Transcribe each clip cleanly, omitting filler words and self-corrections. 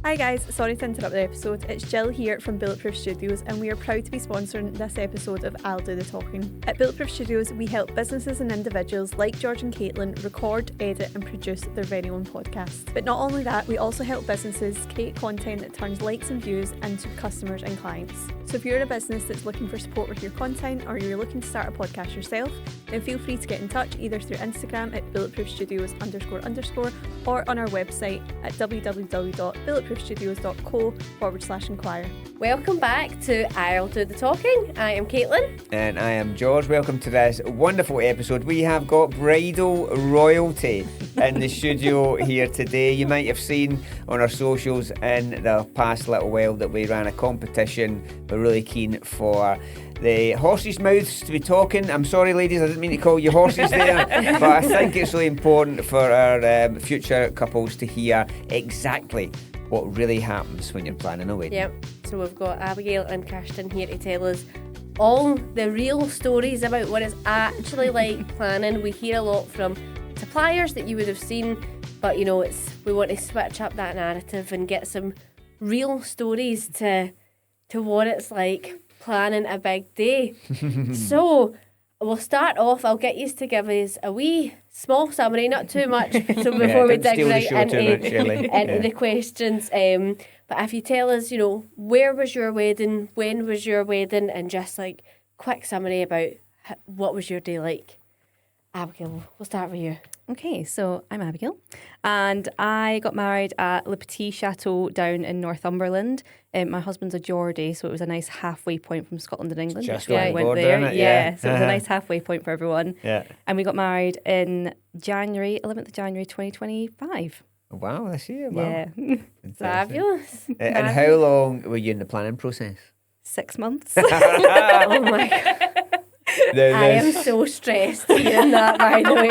Hi guys, sorry to interrupt the episode. It's Jill here from Bulletproof Studios and we are proud to be sponsoring this episode of I'll Do the Talking. At Bulletproof Studios, we help businesses and individuals like George and Caitlin record, edit and produce their very own podcast. But not only that, we also help businesses create content that turns likes and views into customers and clients. So if you're a business that's looking for support with your content or you're looking to start a podcast yourself, then feel free to get in touch either through Instagram at bulletproofstudios__ or on our website at www.bulletproofstudios.co/inquire. Welcome back to I'll Do the Talking. I am Caitlin. And I am George. Welcome to this wonderful episode. We have got bridal royalty in the studio here today. You might have seen on our socials in the past little while that we ran a competition. We're really keen for the horses' mouths to be talking. I'm sorry, ladies, I didn't mean to call you horses there, but I think it's really important for our future couples to hear exactly what really happens when you're planning a wedding. Yep. So we've got Abigail and Kirsten here to tell us all the real stories about what it's actually like planning. We hear a lot from suppliers that you would have seen, but we want to switch up that narrative and get some real stories to what it's like planning a big day. So we'll start off. I'll get you to give us a wee small summary, not too much, so before we dig right into the questions. But if you tell us, where was your wedding, when was your wedding, and just like quick summary about what was your day like. Abigail, we'll start with you. Okay, so I'm Abigail and I got married at Le Petit Chateau down in Northumberland. My husband's a Geordie, so it was a nice halfway point from Scotland and England. Just on the border, isn't it? Yeah, so it was a nice halfway point for everyone. Yeah. And we got married in 11th of January 2025. Wow, this year. Wow. Yeah. Fabulous. And how long were you in the planning process? 6 months. Oh my God. I am so stressed hearing that, by the way.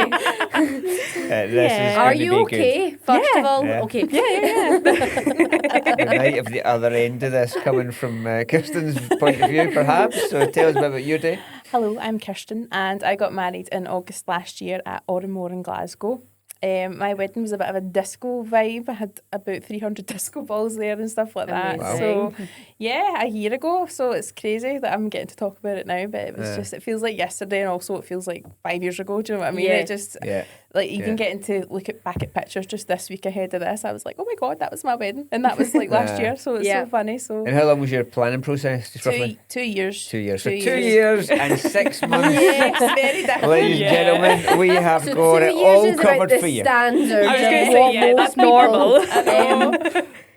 Are you okay? First of all, okay. Yeah. The night of the other end of this coming from Kirsten's point of view, perhaps. So tell us a bit about your day. Hello, I'm Kirsten and I got married in August last year at Oranmore in Glasgow. My wedding was a bit of a disco vibe. I had about 300 disco balls there and stuff like that. Amazing. So, yeah, a year ago. So it's crazy that I'm getting to talk about it now. But it was it feels like yesterday, and also it feels like 5 years ago. Do you know what I mean? Yeah. It just, getting to look back at pictures just this week ahead of this, I was like, oh my God, that was my wedding. And that was like last year. So it's so funny. So. And how long was your planning process? Just roughly? 2 years. 2 years. So 2 years and 6 months. Yes, very different. Ladies and gentlemen, we have So got 2 it years all is covered about the for you. standard. I was gonna of say, what yeah, most that's people, normal.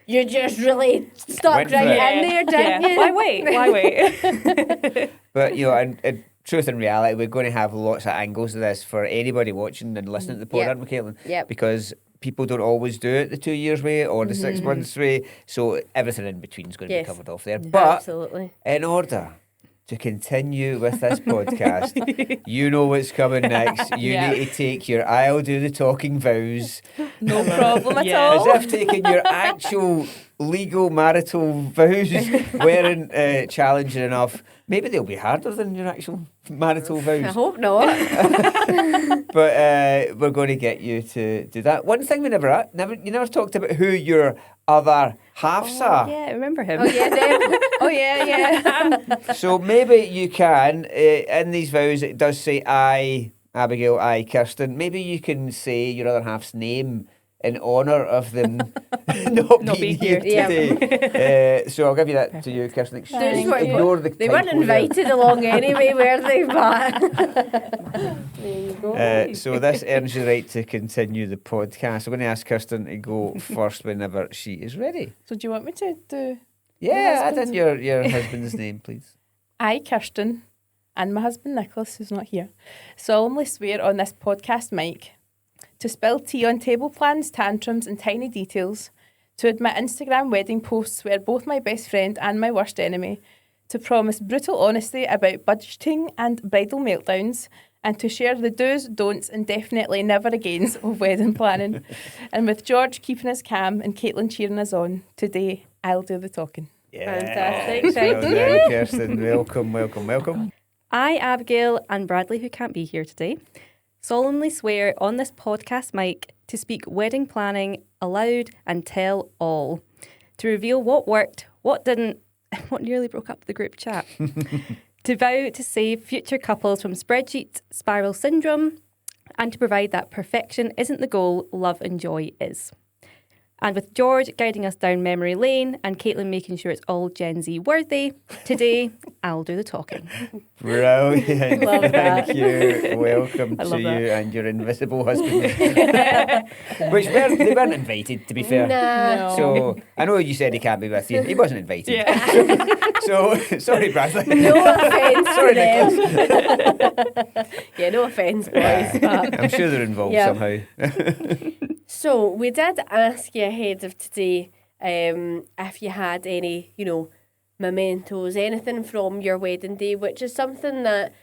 You just really stuck Went right for it. in there, didn't you? Why wait? But, in truth and reality, we're going to have lots of angles of this for anybody watching and listening to the pod, aren't we, Caitlin? Yep. Because people don't always do it the 2 years way or the 6 months way. So everything in between is going to be covered off there. But Absolutely. in order to continue with this podcast, you know what's coming next. You need to take your I'll Do the Talking vows. No problem at Yeah. all. As if taking your actual legal marital vows weren't challenging enough.Maybe they'll be harder than your actual marital I vows. hope not. But we're going to get you to do that. One thing we never talked about who your other halves are. Yeah, remember him. Oh, yeah, them. Oh, yeah. So maybe you can, in these vows, it does say I, Abigail, I, Kirsten. Maybe you can say your other half's name in honour of them not being here today. So I'll give you that to you, Kirsten. They Ignore the They weren't typo there. invited along anyway, were they? But there you go. So this earns you the right to continue the podcast. I'm going to ask Kirsten to go first whenever she is ready. So do you want me to do... Yeah, add husband's- in your husband's name, please. I, Kirsten, and my husband Nicholas, who's not here, solemnly swear on this podcast mic to spill tea on table plans, tantrums and tiny details, to admit Instagram wedding posts were both my best friend and my worst enemy, to promise brutal honesty about budgeting and bridal meltdowns, and to share the do's, don'ts and definitely never agains of wedding planning. And with George keeping us calm and Caitlin cheering us on, today I'll do the talking. Fantastic. Well Thank done, you. Kirsten. Welcome. I, Abigail and Bradley, who can't be here today, solemnly swear on this podcast mic to speak wedding planning aloud and tell all. to reveal what worked, what didn't, and what nearly broke up the group chat. To vow to save future couples from spreadsheet spiral syndrome, and to provide that perfection isn't the goal, love and joy is. And with George guiding us down memory lane and Caitlin making sure it's all Gen Z worthy, today I'll do the talking. Brilliant. Love that. Thank you. Welcome I to love you that. and your invisible husband. Which they weren't invited, to be fair. Nah. So I know you said he can't be with you. He wasn't invited. Yeah. So sorry, Bradley. No offence Sorry, to them. Yeah, no offence, boys. But I'm sure they're involved Yeah. somehow. so we did ask you ahead of today if you had any, mementos, anything from your wedding day, which is something that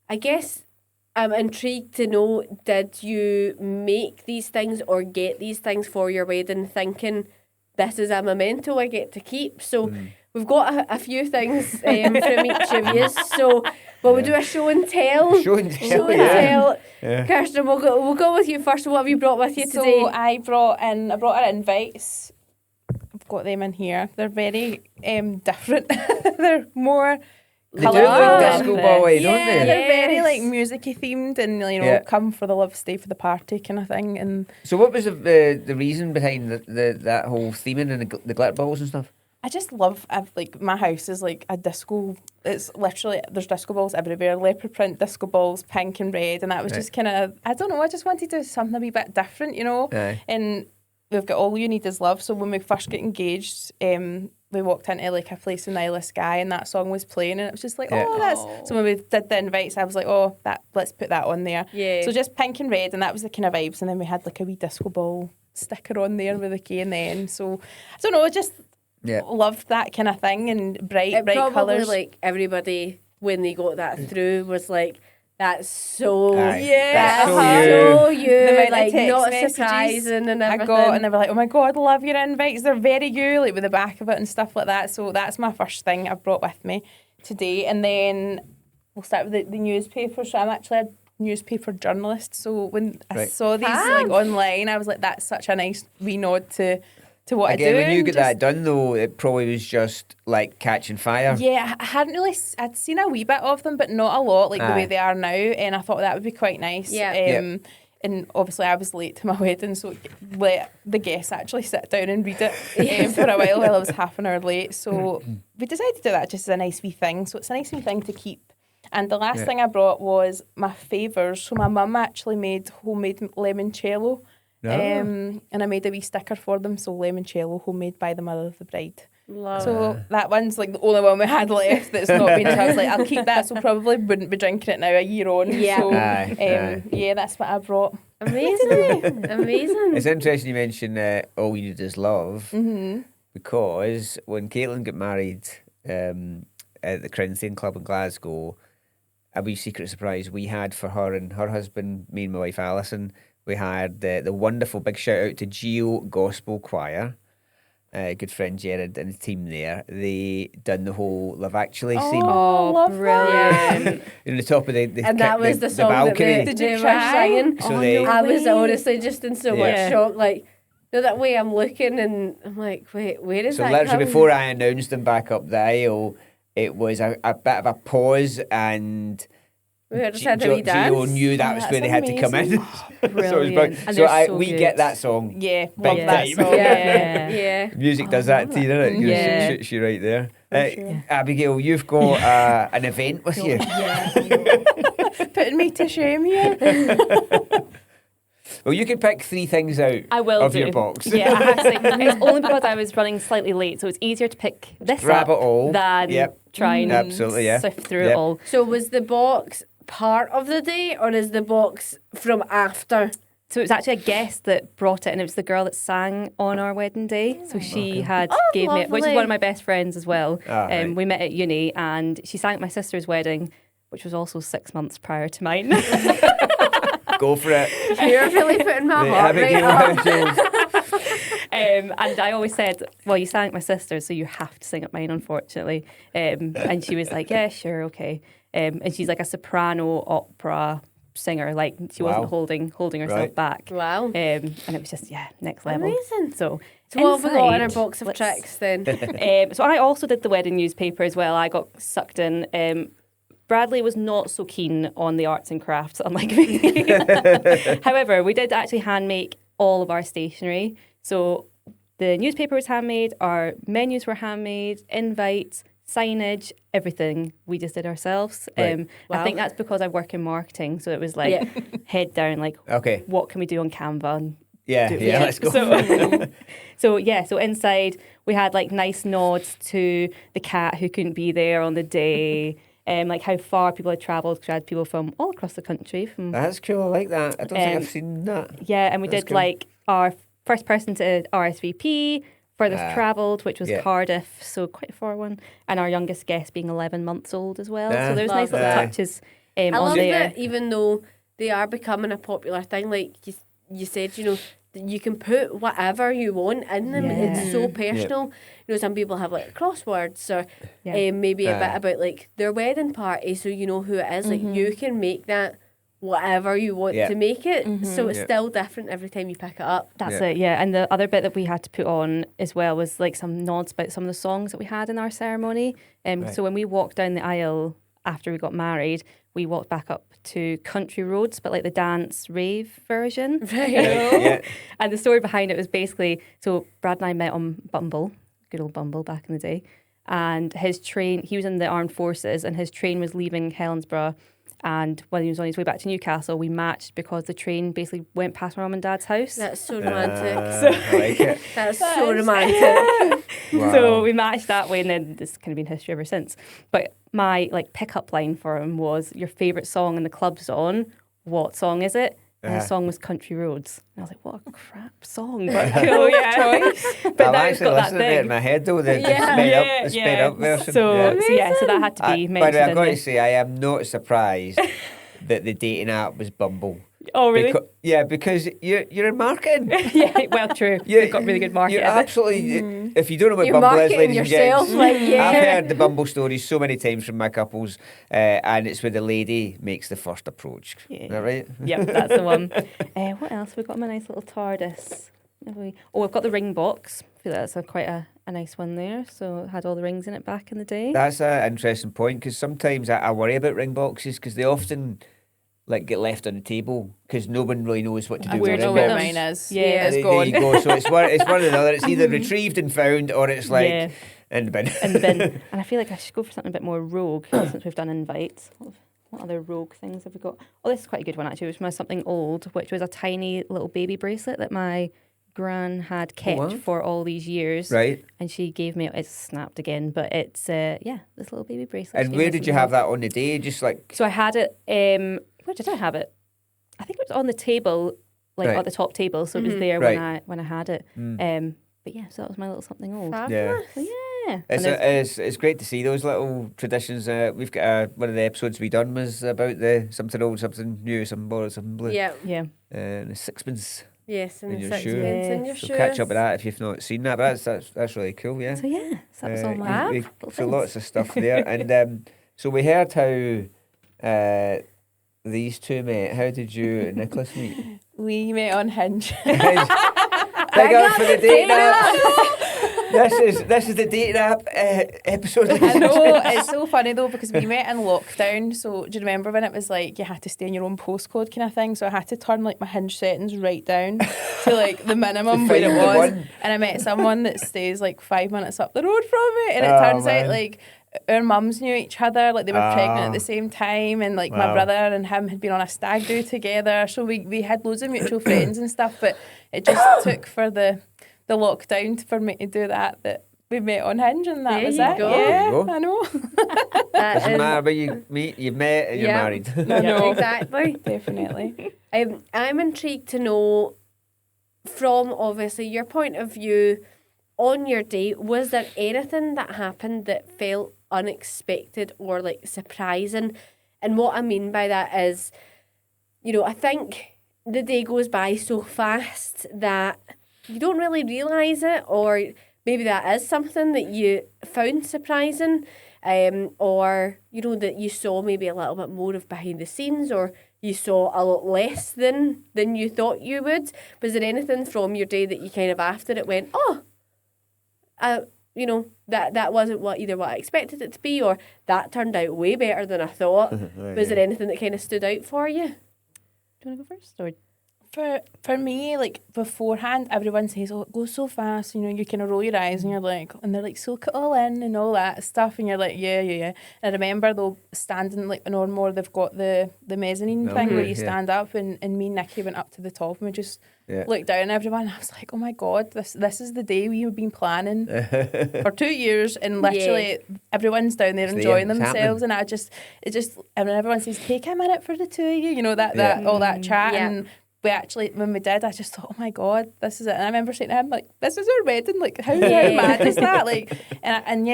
I guess I'm intrigued to know. Did you make these things or get these things for your wedding thinking this is a memento I get to keep? So we've got a few things from each of you. So will we do a show and tell? Show and tell, Show and yeah. tell. Yeah. Kirsten, we'll go with you first. What have you brought with you today? So I brought our invites. I've got them in here. They're very different. They're more They do look disco ball-y, don't yeah, they? they're very Yes. like music-y themed and Yeah. come for the love, stay for the party kind of thing. And So what was the reason behind that whole theming and the glitter balls and stuff? I just love, like, my house is like a disco. It's literally, there's disco balls everywhere, leopard print disco balls, pink and red, and that was Right. just kind of, I don't know, I just wanted to do something a wee bit different, Aye. And we've got All You Need Is Love, so when we first got engaged, we walked into like a place in the Isle of Skye and that song was playing and it was just like, Yeah. oh, that's... So when we did the invites, I was like, let's put that on there. Yeah. So just pink and red, and that was the kind of vibes, and then we had like a wee disco ball sticker on there with a K and the N. So, I don't know, I just... Yeah. loved that kind of thing and bright Probably colours. like everybody when they got that through was like, that's so Aye. Yeah. That's so that's you. so The you, amount of like text not messages surprising and I everything. got, and they were like, oh my God, love your invites. They're very you, like with the back of it and stuff like that. So that's my first thing I've brought with me today. And then we'll start with the newspaper. So I'm actually a newspaper journalist. So when I Right. saw these Fab. like online, I was like, that's such a nice wee nod to what I do. Again, when you and get that done though, it probably was just like catching fire. Yeah, I hadn't really. I'd seen a wee bit of them, but not a lot, like the way Aye. they are now. And I thought that would be quite nice. Yeah. Yep. And obviously, I was late to my wedding, so let the guests actually sit down and read it for a while I was half an hour late. So we decided to do that just as a nice wee thing. So it's a nice wee thing to keep. And the last Yeah. thing I brought was my favours. So my mum actually made homemade limoncello. Oh. And I made a wee sticker for them. So limoncello, homemade by the mother of the bride. Love So that one's like the only one we had left that's not been. So I was like, I'll keep that. So probably wouldn't be drinking it now a year on. Yeah. So, Aye, yeah, that's what I brought. Amazing. Amazing. It's interesting you mention All You Need Is Love Mm-hmm. because when Caitlin got married at the Corinthian Club in Glasgow, a wee secret surprise we had for her and her husband, me and my wife Alison, we had the wonderful big shout out to Geo Gospel Choir. Good friend Jared and the team there. They done the whole Love Actually scene. Oh, love brilliant. In the top of the And that was the song that balcony. they were singing. So they- I was honestly just in so much Yeah. shock. Like, that way I'm looking and I'm like, wait, where is So that literally coming? before I announced them back up the aisle, it was a bit of a pause and we just had a wee dance. Gio knew that was That's where they had to come in. Brilliant. And So they're so we good. get that song. Yeah, Big love that time. song. Yeah, yeah. Music does that to you, doesn't it? Yeah. Shoots you right there. sure. Abigail, you've got an event with you. Putting me to shame here. Well, you can pick 3 things out I will of do. your box. Yeah, I have to say, it's only because I was running slightly late, so it's easier to pick this Grab up it all. than Yep. try and Absolutely, yeah. sift through it Yep. all. So was the box part of the day or is the box from after? So it was actually a guest that brought it, and it was the girl that sang on our wedding day. So she had gave me it, which is lovely. one of my best friends as well. Ah, right. We met at uni, and she sang at my sister's wedding, which was also 6 months prior to mine. Go for it. You're really putting my The heart right Abigail up. household. And I always said, well, you sang at my sister's, so you have to sing at mine, unfortunately. And she was like, yeah, sure, okay. And she's like a soprano opera singer. Like she Wow. wasn't holding herself Right. back. Wow. And it was just next level. Amazing. So What have we got in our inside, box of let's- tricks then? So I also did the wedding newspaper as well. I got sucked in. Bradley was not so keen on the arts and crafts, unlike me. However, we did actually hand make all of our stationery. So the newspaper was handmade, our menus were handmade, invites, signage, everything we just did ourselves. Right. I think Wow. that's because I work in marketing. So it was like Yeah. head down, like Okay. what can we do on Canva? And Yeah, do it. yeah, let's go. So inside we had like nice nods to the cat who couldn't be there on the day, like how far people had travelled. Because we had people from all across the country. From That's cool. I like that. I don't think Um, I've seen that. yeah, and we That's did cool. like our first person to RSVP, furthest Ah, travelled, which was yeah. Cardiff, so quite a far one, and our youngest guest being 11 months old as well. Ah, So there was nice little lovely. touches I on love there. that even though they are becoming a popular thing, like you said, you know, that you can put whatever you want in them. It's so personal. You know, some people have like crosswords or Yeah. maybe a bit Aye. about like their wedding party, so you know who it is. Like you can make that whatever you want Yeah. to make it. So it's Yeah. still different every time you pick it up. That's Yeah. it, yeah. And the other bit that we had to put on as well was like some nods about some of the songs that we had in our ceremony. Right. So when we walked down the aisle after we got married, we walked back up to Country Roads, but like the dance rave version. Right, yeah. And the story behind it was basically, so Brad and I met on Bumble, good old Bumble back in the day. And his train, he was in the armed forces and his train was leaving Helensburgh. And when he was on his way back to Newcastle, we matched because the train basically went past my mum and dad's house. That's so romantic. I like it. That's so romantic. Wow. So we matched that way, and then this has kind of been history ever since. But my like pickup line for him was, "Your favourite song in the club's on. What song is it?" And the song was Country Roads. And I was like, "What a crap song!" But cool, yeah. But I'm now it's actually got that listening to it in thing. my head though. The Yeah, sped up version. So yeah. so that had to be By the mentioned. way, I've in got to the- say, I am not surprised that the dating app was Bumble. Oh really? Because you're in marketing. Yeah. Well, true. You've got really good marketing. You're absolutely. If you don't know what You're Bumble is, marketing ladies and yourself, gents, like, yeah. I've heard the Bumble stories so many times from my couples, and it's where the lady makes the first approach. Yeah. Is that right? Yep, that's the one. What else? We've got my nice little TARDIS. We've got the ring box. I feel that's quite a nice one there. So it had all the rings in it back in the day. That's an interesting point because sometimes I worry about ring boxes because they often like get left on the table because no one really knows what to do I with don't the know ring where box. mine is. Yeah. It's There gone. you go. So it's one or the other. It's either retrieved and found or it's like Yeah. in the bin. In the bin. And I feel like I should go for something a bit more rogue since we've done invites. What other rogue things have we got? Oh, this is quite a good one actually, which was something old, which was a tiny little baby bracelet that my gran had kept wow. for all these years. Right. And she gave me, it's snapped again, but it's, this little baby bracelet. And where did you have that on the day? Just like So I had it, where did I have it? I think it was on the table, like Right. at the top table, so it was there Right. when I had it. But yeah, so that was my little something old. Fabulous. So yeah. It's, And there's- it's great to see those little traditions. We've got one of the episodes we done was about the something old, something new, something borrowed, something blue. Yeah. yeah. And the sixpence Yes, and in the your sixpence shoe. in your So shoes. catch up with that if you've not seen that. But that's really cool. Yeah. So yeah, so that was all my we- little so things. lots of stuff there. And so we heard how these two met. How did you and Nicholas meet? We met on Hinge. Big up for the dating app. This is the dating app episode. I know, it's so funny though because we met in lockdown. So do you remember when it was like you had to stay in your own postcode kind of thing? So I had to turn like my Hinge settings right down to like the minimum To where it find the was. one. And I met someone that stays like 5 minutes up the road from me. And it Oh, turns man. out like our mums knew each other, like they were pregnant Ah. at the same time, and like my Wow. brother and him had been on a stag do together. So we had loads of mutual friends and stuff, but it just took for the lockdown for me to do that we met on Hinge and that There was you it. go. Yeah, There you go. I know. That Doesn't is- matter where you meet, you've met and you're Yeah. married. I know. Exactly. Definitely. I'm intrigued to know from obviously your point of view on your date, was there anything that happened that felt unexpected or like surprising? And what I mean by that is, you know, I think the day goes by so fast that you don't really realise it, or maybe that is something that you found surprising, or, you know, that you saw maybe a little bit more of behind the scenes, or you saw a lot less than you thought you would? Was there anything from your day that you kind of after it went, you know, that wasn't what I expected it to be, or that turned out way better than I thought? Was there anything that kind of stood out for you? Do you want to go first? Or? For me, like beforehand, everyone says, "Oh, it goes so fast." You know, you kind of roll your eyes and you're like, and they're like, "Soak it all in" and all that stuff, and you're like, "Yeah." And I remember though standing like in Ormore, they've got the mezzanine thing where you stand up, and me and Nikki went up to the top and we just looked down at everyone. I was like, "Oh my God, this is the day we have been planning for 2 years," and literally everyone's down there enjoying themselves, and and everyone says, "Take a minute for the two of you," you know, that all that chat and. We actually, when we did, I just thought, oh my God, this is it. And I remember saying to him, like, this is our wedding. Like, how mad is that? Like, and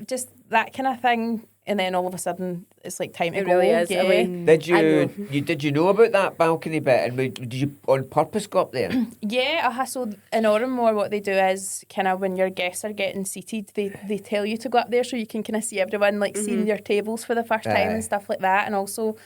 just that kind of thing. And then all of a sudden, it's like time to go. Really is. Yeah. Did you know about that balcony bit? And did you on purpose go up there? Yeah, so in Oranmore, what they do is kind of when your guests are getting seated, they tell you to go up there so you can kind of see everyone, like seeing your tables for the first time and stuff like that. And also,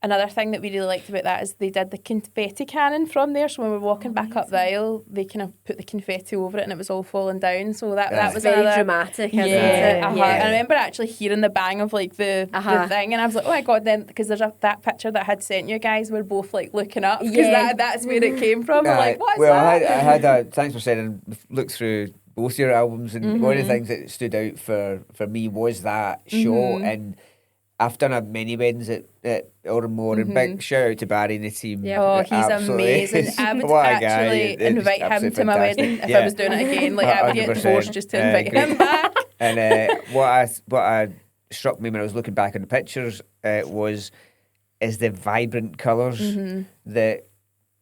another thing that we really liked about that is they did the confetti cannon from there. So when we were walking back up the aisle, they kind of put the confetti over it and it was all falling down. So that was very another dramatic, isn't it? Yeah. I remember actually hearing the bang of like the thing, and I was like, oh my God, then because there's that picture that I had sent you guys, we're both like looking up because that's where it came from. I'm like, what's that? I had a, thanks for saying, looked through both your albums, and one of the things that stood out for me was that show. And I've done many weddings at Oranmore, and big shout out to Barry and the team. Yeah. Oh, he's amazing. I would actually invite him to my wedding if I was doing it again. Like, I would get divorced just to invite him back. And what struck me when I was looking back on the pictures is the vibrant colours that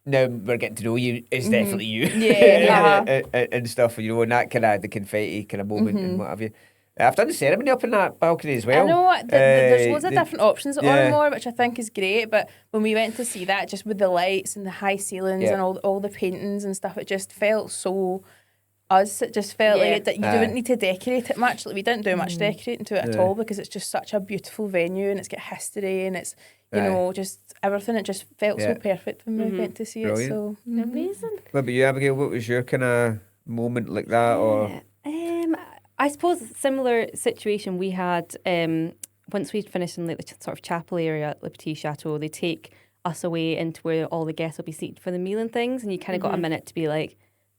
now we're getting to know you. It's definitely you. And stuff, you know, and that kind of the confetti kind of moment and what have you. I've done the ceremony up in that balcony as well. I know, there's loads of different options at Oranmore, which I think is great, but when we went to see that, just with the lights and the high ceilings and all the paintings and stuff, it just felt so us. It just felt like that you didn't need to decorate it much. Like, we didn't do much decorating to it at all, because it's just such a beautiful venue, and it's got history, and it's, you know, just everything. It just felt so perfect when we went to see it. So amazing. What about you, Abigail? What was your kind of moment like that? Or I suppose similar situation we had once we'd finished in like the sort of chapel area at Le Petit Chateau. They take us away into where all the guests will be seated for the meal and things, and you kind of got a minute to be like,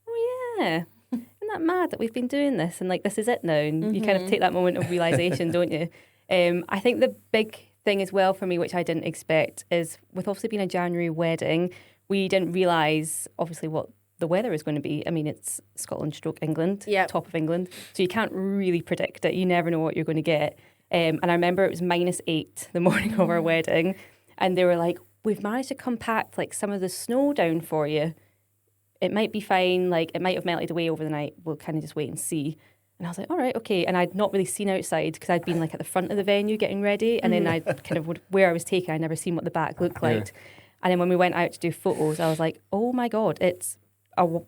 oh yeah, isn't that mad that we've been doing this, and like this is it now, and you kind of take that moment of realisation, don't you? I think the big thing as well for me, which I didn't expect, is with obviously being a January wedding, we didn't realise obviously what the weather is going to be. I mean, it's Scotland / England, top of England, so you can't really predict it. You never know what you're going to get. And I remember it was -8 the morning of our wedding, and they were like, we've managed to compact like some of the snow down for you. It might be fine, like it might have melted away over the night. We'll kind of just wait and see. And I was like, all right, okay. And I'd not really seen outside because I'd been like at the front of the venue getting ready, and then I'd kind of where I was taken, I'd never seen what the back looked like. And then when we went out to do photos, I was like, oh my God, it's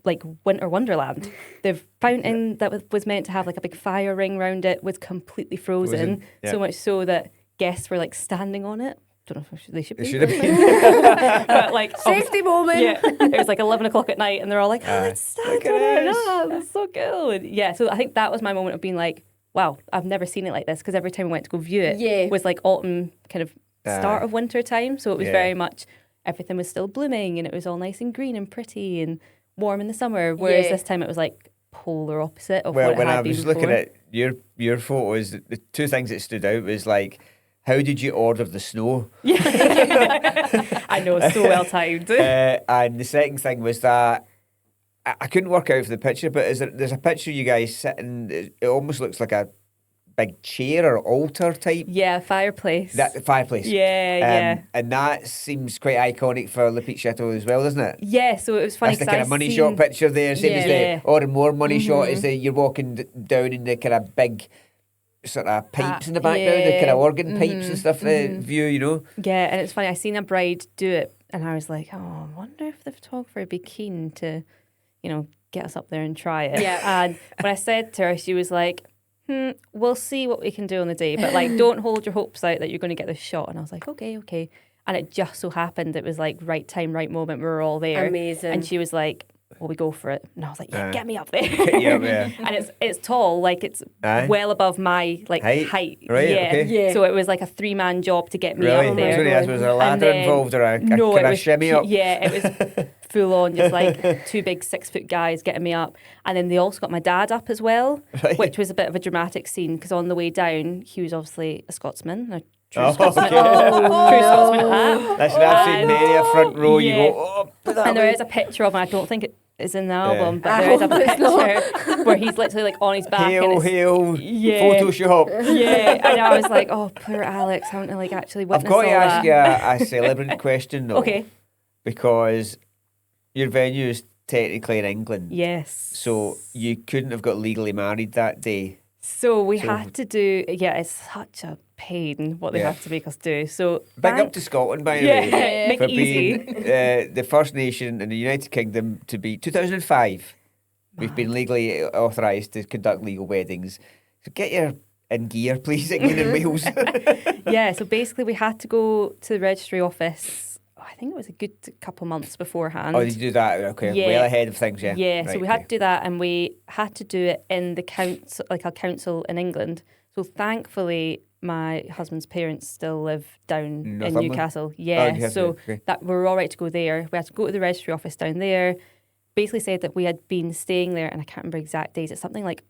like winter wonderland. The fountain that was meant to have like a big fire ring around it was completely frozen. So much so that guests were like standing on it. Don't know if they should be. They should have been. But like safety moment. Yeah, it was like 11 o'clock at night, and they're all like, "Oh, let's stand on it. Oh, that's so cool." And yeah, so I think that was my moment of being like, "Wow, I've never seen it like this." Because every time we went to go view it, was like autumn, kind of start of winter time. So it was very much everything was still blooming, and it was all nice and green and pretty and warm in the summer. Whereas this time it was like polar opposite of what it had been before. When I was looking at your photos, the two things that stood out was like, how did you order the snow? I know, so well timed. And the second thing was that I couldn't work out for the picture, but there's a picture of you guys sitting. It almost looks like a big chair or altar type. Yeah, fireplace. That fireplace. Yeah. And that seems quite iconic for Le Petit Chateau as well, doesn't it? Yeah, so it was funny. That's the kind of money shot picture there. Same as the Oranmore money shot is you're walking down in the kind of big sort of pipes in the background, the kind of organ pipes and stuff view, you know. Yeah, and it's funny. I seen a bride do it, and I was like, oh, I wonder if the photographer would be keen to, you know, get us up there and try it. Yeah. And when I said to her, she was like, we'll see what we can do on the day, but like, don't hold your hopes out that you're going to get this shot. And I was like, okay. And it just so happened it was like right time, right moment. We were all there. Amazing. And she was like, well, we go for it. And I was like, yeah, get me up there. Yeah. And it's tall, like it's Aye. well above my like height. Right, yeah. okay. Yeah. So it was like a 3-man job to get me Really? up there. So yes, was there a ladder then- involved or a No, kind it of was shimmy up? Yeah, it was full on, just like 2 big 6-foot guys getting me up. And then they also got my dad up as well, Right. which was a bit of a dramatic scene because on the way down, he was obviously a Scotsman, a true Oh, Scotsman. okay. True Scotsman at that. Listen, I've seen many a front row. You Yeah. go, oh, put that And there away. is a picture of him. I don't think it is in the Yeah. album, but I there is a hope it's picture where he's literally like on his back. and Hail, it's- hail, Yeah. Photoshop. Yeah, and I was like, oh, poor Alex, having to like actually I've witness got to all ask that. you a celebrant question though. Okay. Because your venue is technically in England. Yes. So you couldn't have got legally married that day. So we So- had to do. Yeah, it's such a pain what they Yeah. have to make us do. So Big up to Scotland, by the yeah, way, make for it easy. being the first nation in the United Kingdom to be 2005. We've been legally authorised to conduct legal weddings. So get your in gear, please, England and Wales. Yeah, so basically we had to go to the registry office. I think it was a good couple months beforehand. Oh, did you do that? Okay, Yeah. well ahead of things, yeah. Yeah, so Right, we okay. had to do that, and we had to do it in the council, like a council in England. So thankfully, my husband's parents still live down in Northumberland? Newcastle. Oh, Yeah, Newcastle, so okay. that we were all right to go there. We had to go to the registry office down there. Basically said that we had been staying there, and I can't remember exact days. It's something like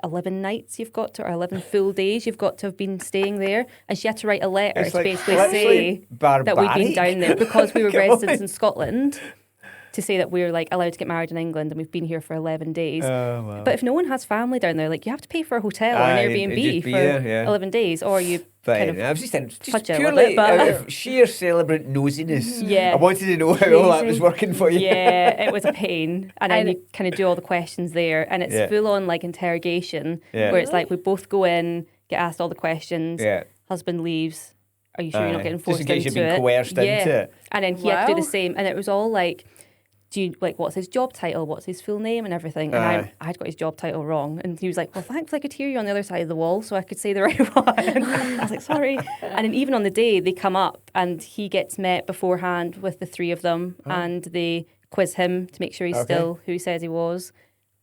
11 nights you've got to, or 11 full days you've got to have been staying there. And she had to write a letter It's to like basically literally say that we'd been barbaric. down there because we were Come residents on. in Scotland, to say that we're like allowed to get married in England and we've been here for 11 days. Oh, wow. But if no one has family down there, like you have to pay for a hotel or Aye, an and Airbnb just for be there, yeah. 11 days, or you But kind of I was just fudge it a little purely bit, but- out of sheer celebrant nosiness. Yeah. I wanted to know how all that was Crazy. working for you. yeah, it was a pain. And then And- you kind of do all the questions there, and it's Yeah. full on like interrogation, Yeah. where it's like we both go in, get asked all the questions, Yeah. husband leaves. Are you sure you're not Aye. getting Just forced in case into you've been it? coerced yeah. into it. And then he had to do the Wow. same, and it was all like, do you like what's his job title, what's his full name, and everything. And Aye. I'd got his job title wrong, and he was like, "Well, thankfully I could hear you on the other side of the wall, so I could say the right one." I was like, "Sorry." And then even on the day they come up, and he gets met beforehand with the 3 of them, and they quiz him to make sure he's Okay. still who he says he was.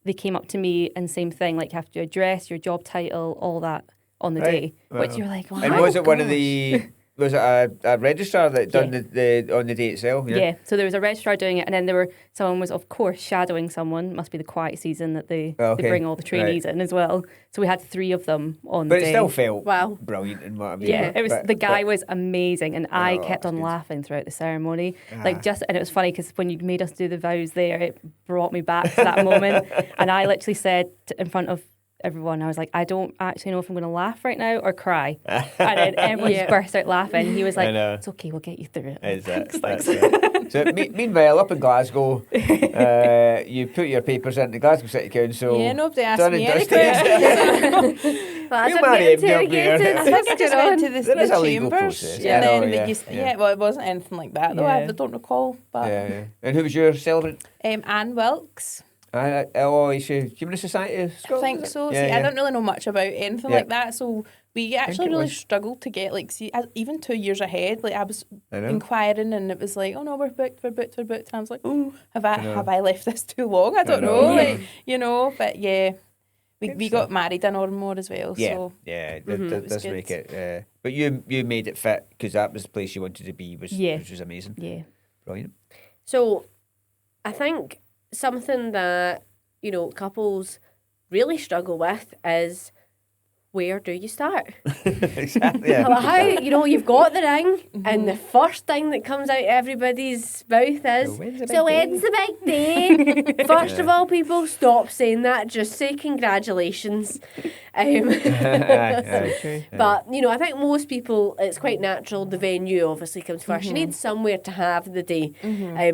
They came up to me and same thing, like you have to address your job title, all that on the Right. day, which Wow. you're like, "Wow." And was it one of the? Was it a registrar that done Yeah. the on the day itself? Yeah, so there was a registrar doing it, and then someone was, of course, shadowing someone. It must be the quiet season that they Okay, bring all the trainees in as well. So we had 3 of them on But the it day. still felt Wow. brilliant and what I mean. Yeah, it was. But- The guy but- was amazing, and I Oh, kept that's on good. laughing throughout the ceremony. Ah. And it was funny because when you made us do the vows there, it brought me back to that moment, and I literally said in front of everyone, I was like, I don't actually know if I'm going to laugh right now or cry. And then everyone just Yeah. burst out laughing. He was like, I know. it's okay, we'll get you through it. Is it? Thanks. That's it. So meanwhile, up in Glasgow, you put your papers into Glasgow City Council. Yeah, nobody asked done me and any dusted. Well, I You didn't marry get him, don't you? interrogated. I think I just went to There is the a legal chambers. process. And I know, then yeah, yeah, well, it wasn't anything like that, though. I Yeah. don't recall. But Yeah. And who was your celebrant? Anne Wilkes. Is she Humanist Society of I Scotland? think is it? so. Yeah, See, yeah. I don't really know much about anything Yeah. like that, so we actually it really was. struggled to get even 2 years ahead. Like I was I know. inquiring, and it was like, oh no, we're booked. And I was like, oh, have know. I left this too long? I don't know, know. yeah. Like, but yeah, we Good got stuff. married in Ormore as well. Yeah, So yeah, it it was does good. make it. But you made it fit because that was the place you wanted to be, which was amazing. Yeah. Brilliant. So I think something that, couples really struggle with is, where do you start? Exactly. Yeah. Well, how, you've got the ring, and the first thing that comes out everybody's mouth is, when's the big so when's the big day? First of all, people, stop saying that. Just say congratulations. Aye. But, I think most people, it's quite natural. The venue obviously comes 1st You need somewhere to have the day.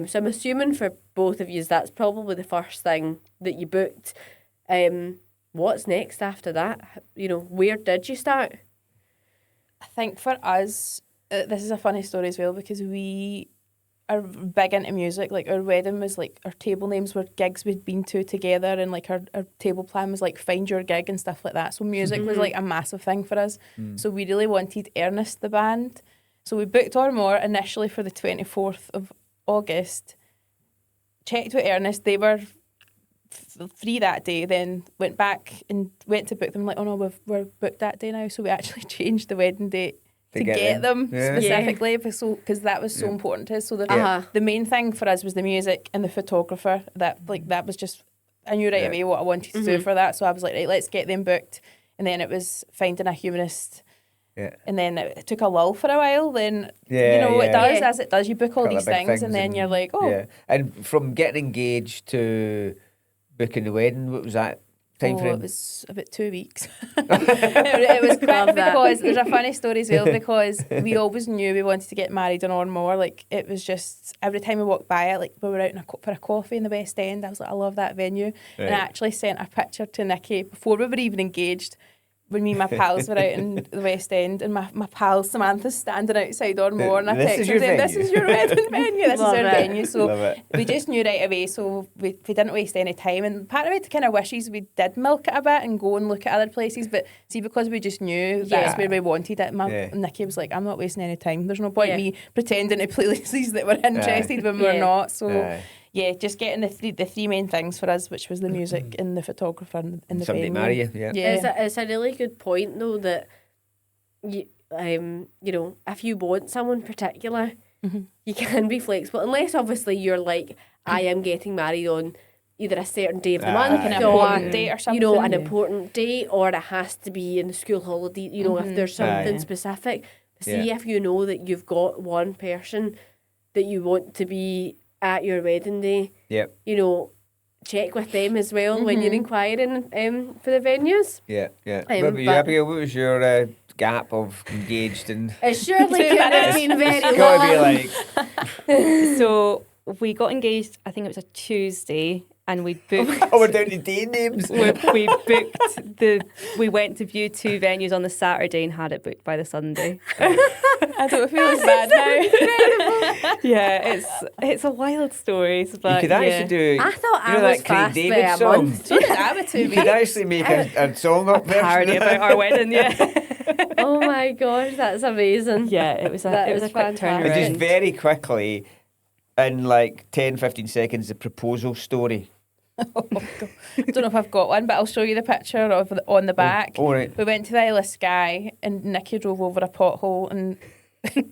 So I'm assuming for both of you that's probably the first thing that you booked. What's next after that? Where did you start? I think for us, this is a funny story as well, because we are big into music. Like our wedding was like, our table names were gigs we'd been to together, and like our table plan was like find your gig and stuff like that. So music was like a massive thing for us. So we really wanted Ernest the band So we booked Ormore initially for the 24th of August, checked with Ernest, they were free that day, then went back and went to book them, like, oh no, we're booked that day now. So we actually changed the wedding date to get them specifically, because that was so important to us. So the main thing for us was the music and the photographer. That was just, I knew right away what I wanted to do for that. So I was like, right, let's get them booked. And then it was finding a humanist. Yeah. And then it took a lull for a while. Then it does as it does. You book all these things, and then you're like, oh. Yeah. And from getting engaged to booking the wedding, what was that time frame? It was about 2 weeks. it was quick because there's a funny story as well, because we always knew we wanted to get married in Ormore. Like, it was just every time we walked by it, like we were out for a coffee in the West End. I was like, I love that venue, and I actually sent a picture to Nikki before we were even engaged. When me and my pals were out in the West End, and my pal Samantha's standing outside Ormore, and I texted her saying, "This is your wedding venue. This is our venue." So we just knew right away. So we didn't waste any time. And part of it kind of wishes we did milk it a bit and go and look at other places. But see, because we just knew that's where we wanted it. Nikki was like, "I'm not wasting any time. There's no point me pretending to places that we're interested when we're not." So. Yeah, just getting the three main things for us, which was the music and the photographer and the somebody venue. Marry you, It's a really good point though, that you know, if you want someone particular, you can be flexible, unless obviously you're like, I am getting married on either a certain day of the month, an important date or something. You know, an important date, or it has to be in the school holiday. You know, if there's something specific. See if you know that you've got one person that you want to be at your wedding day, you know, check with them as well when you're inquiring for the venues. What about you, Abigail? What was your gap of engaged and? It surely could have been very long. It's got to be like. So we got engaged, I think it was a Tuesday, and we booked. We're down to day names. We booked we went to view 2 venues on the Saturday and had it booked by the Sunday. I don't feel as bad now. Yeah, it's a wild story. But you could actually do. I thought I was that Craig fast David by a song. month. So did I with 2 You weeks. could actually make a song up there. Parody about our wedding, Oh my gosh, that's amazing. Yeah, it was a quick fantastic. turnaround. But just very quickly, in like 10-15 seconds, the proposal story. Oh, God. I don't know if I've got one, but I'll show you the picture of on the back. All right. We went to the Isle of Skye, and Nikki drove over a pothole and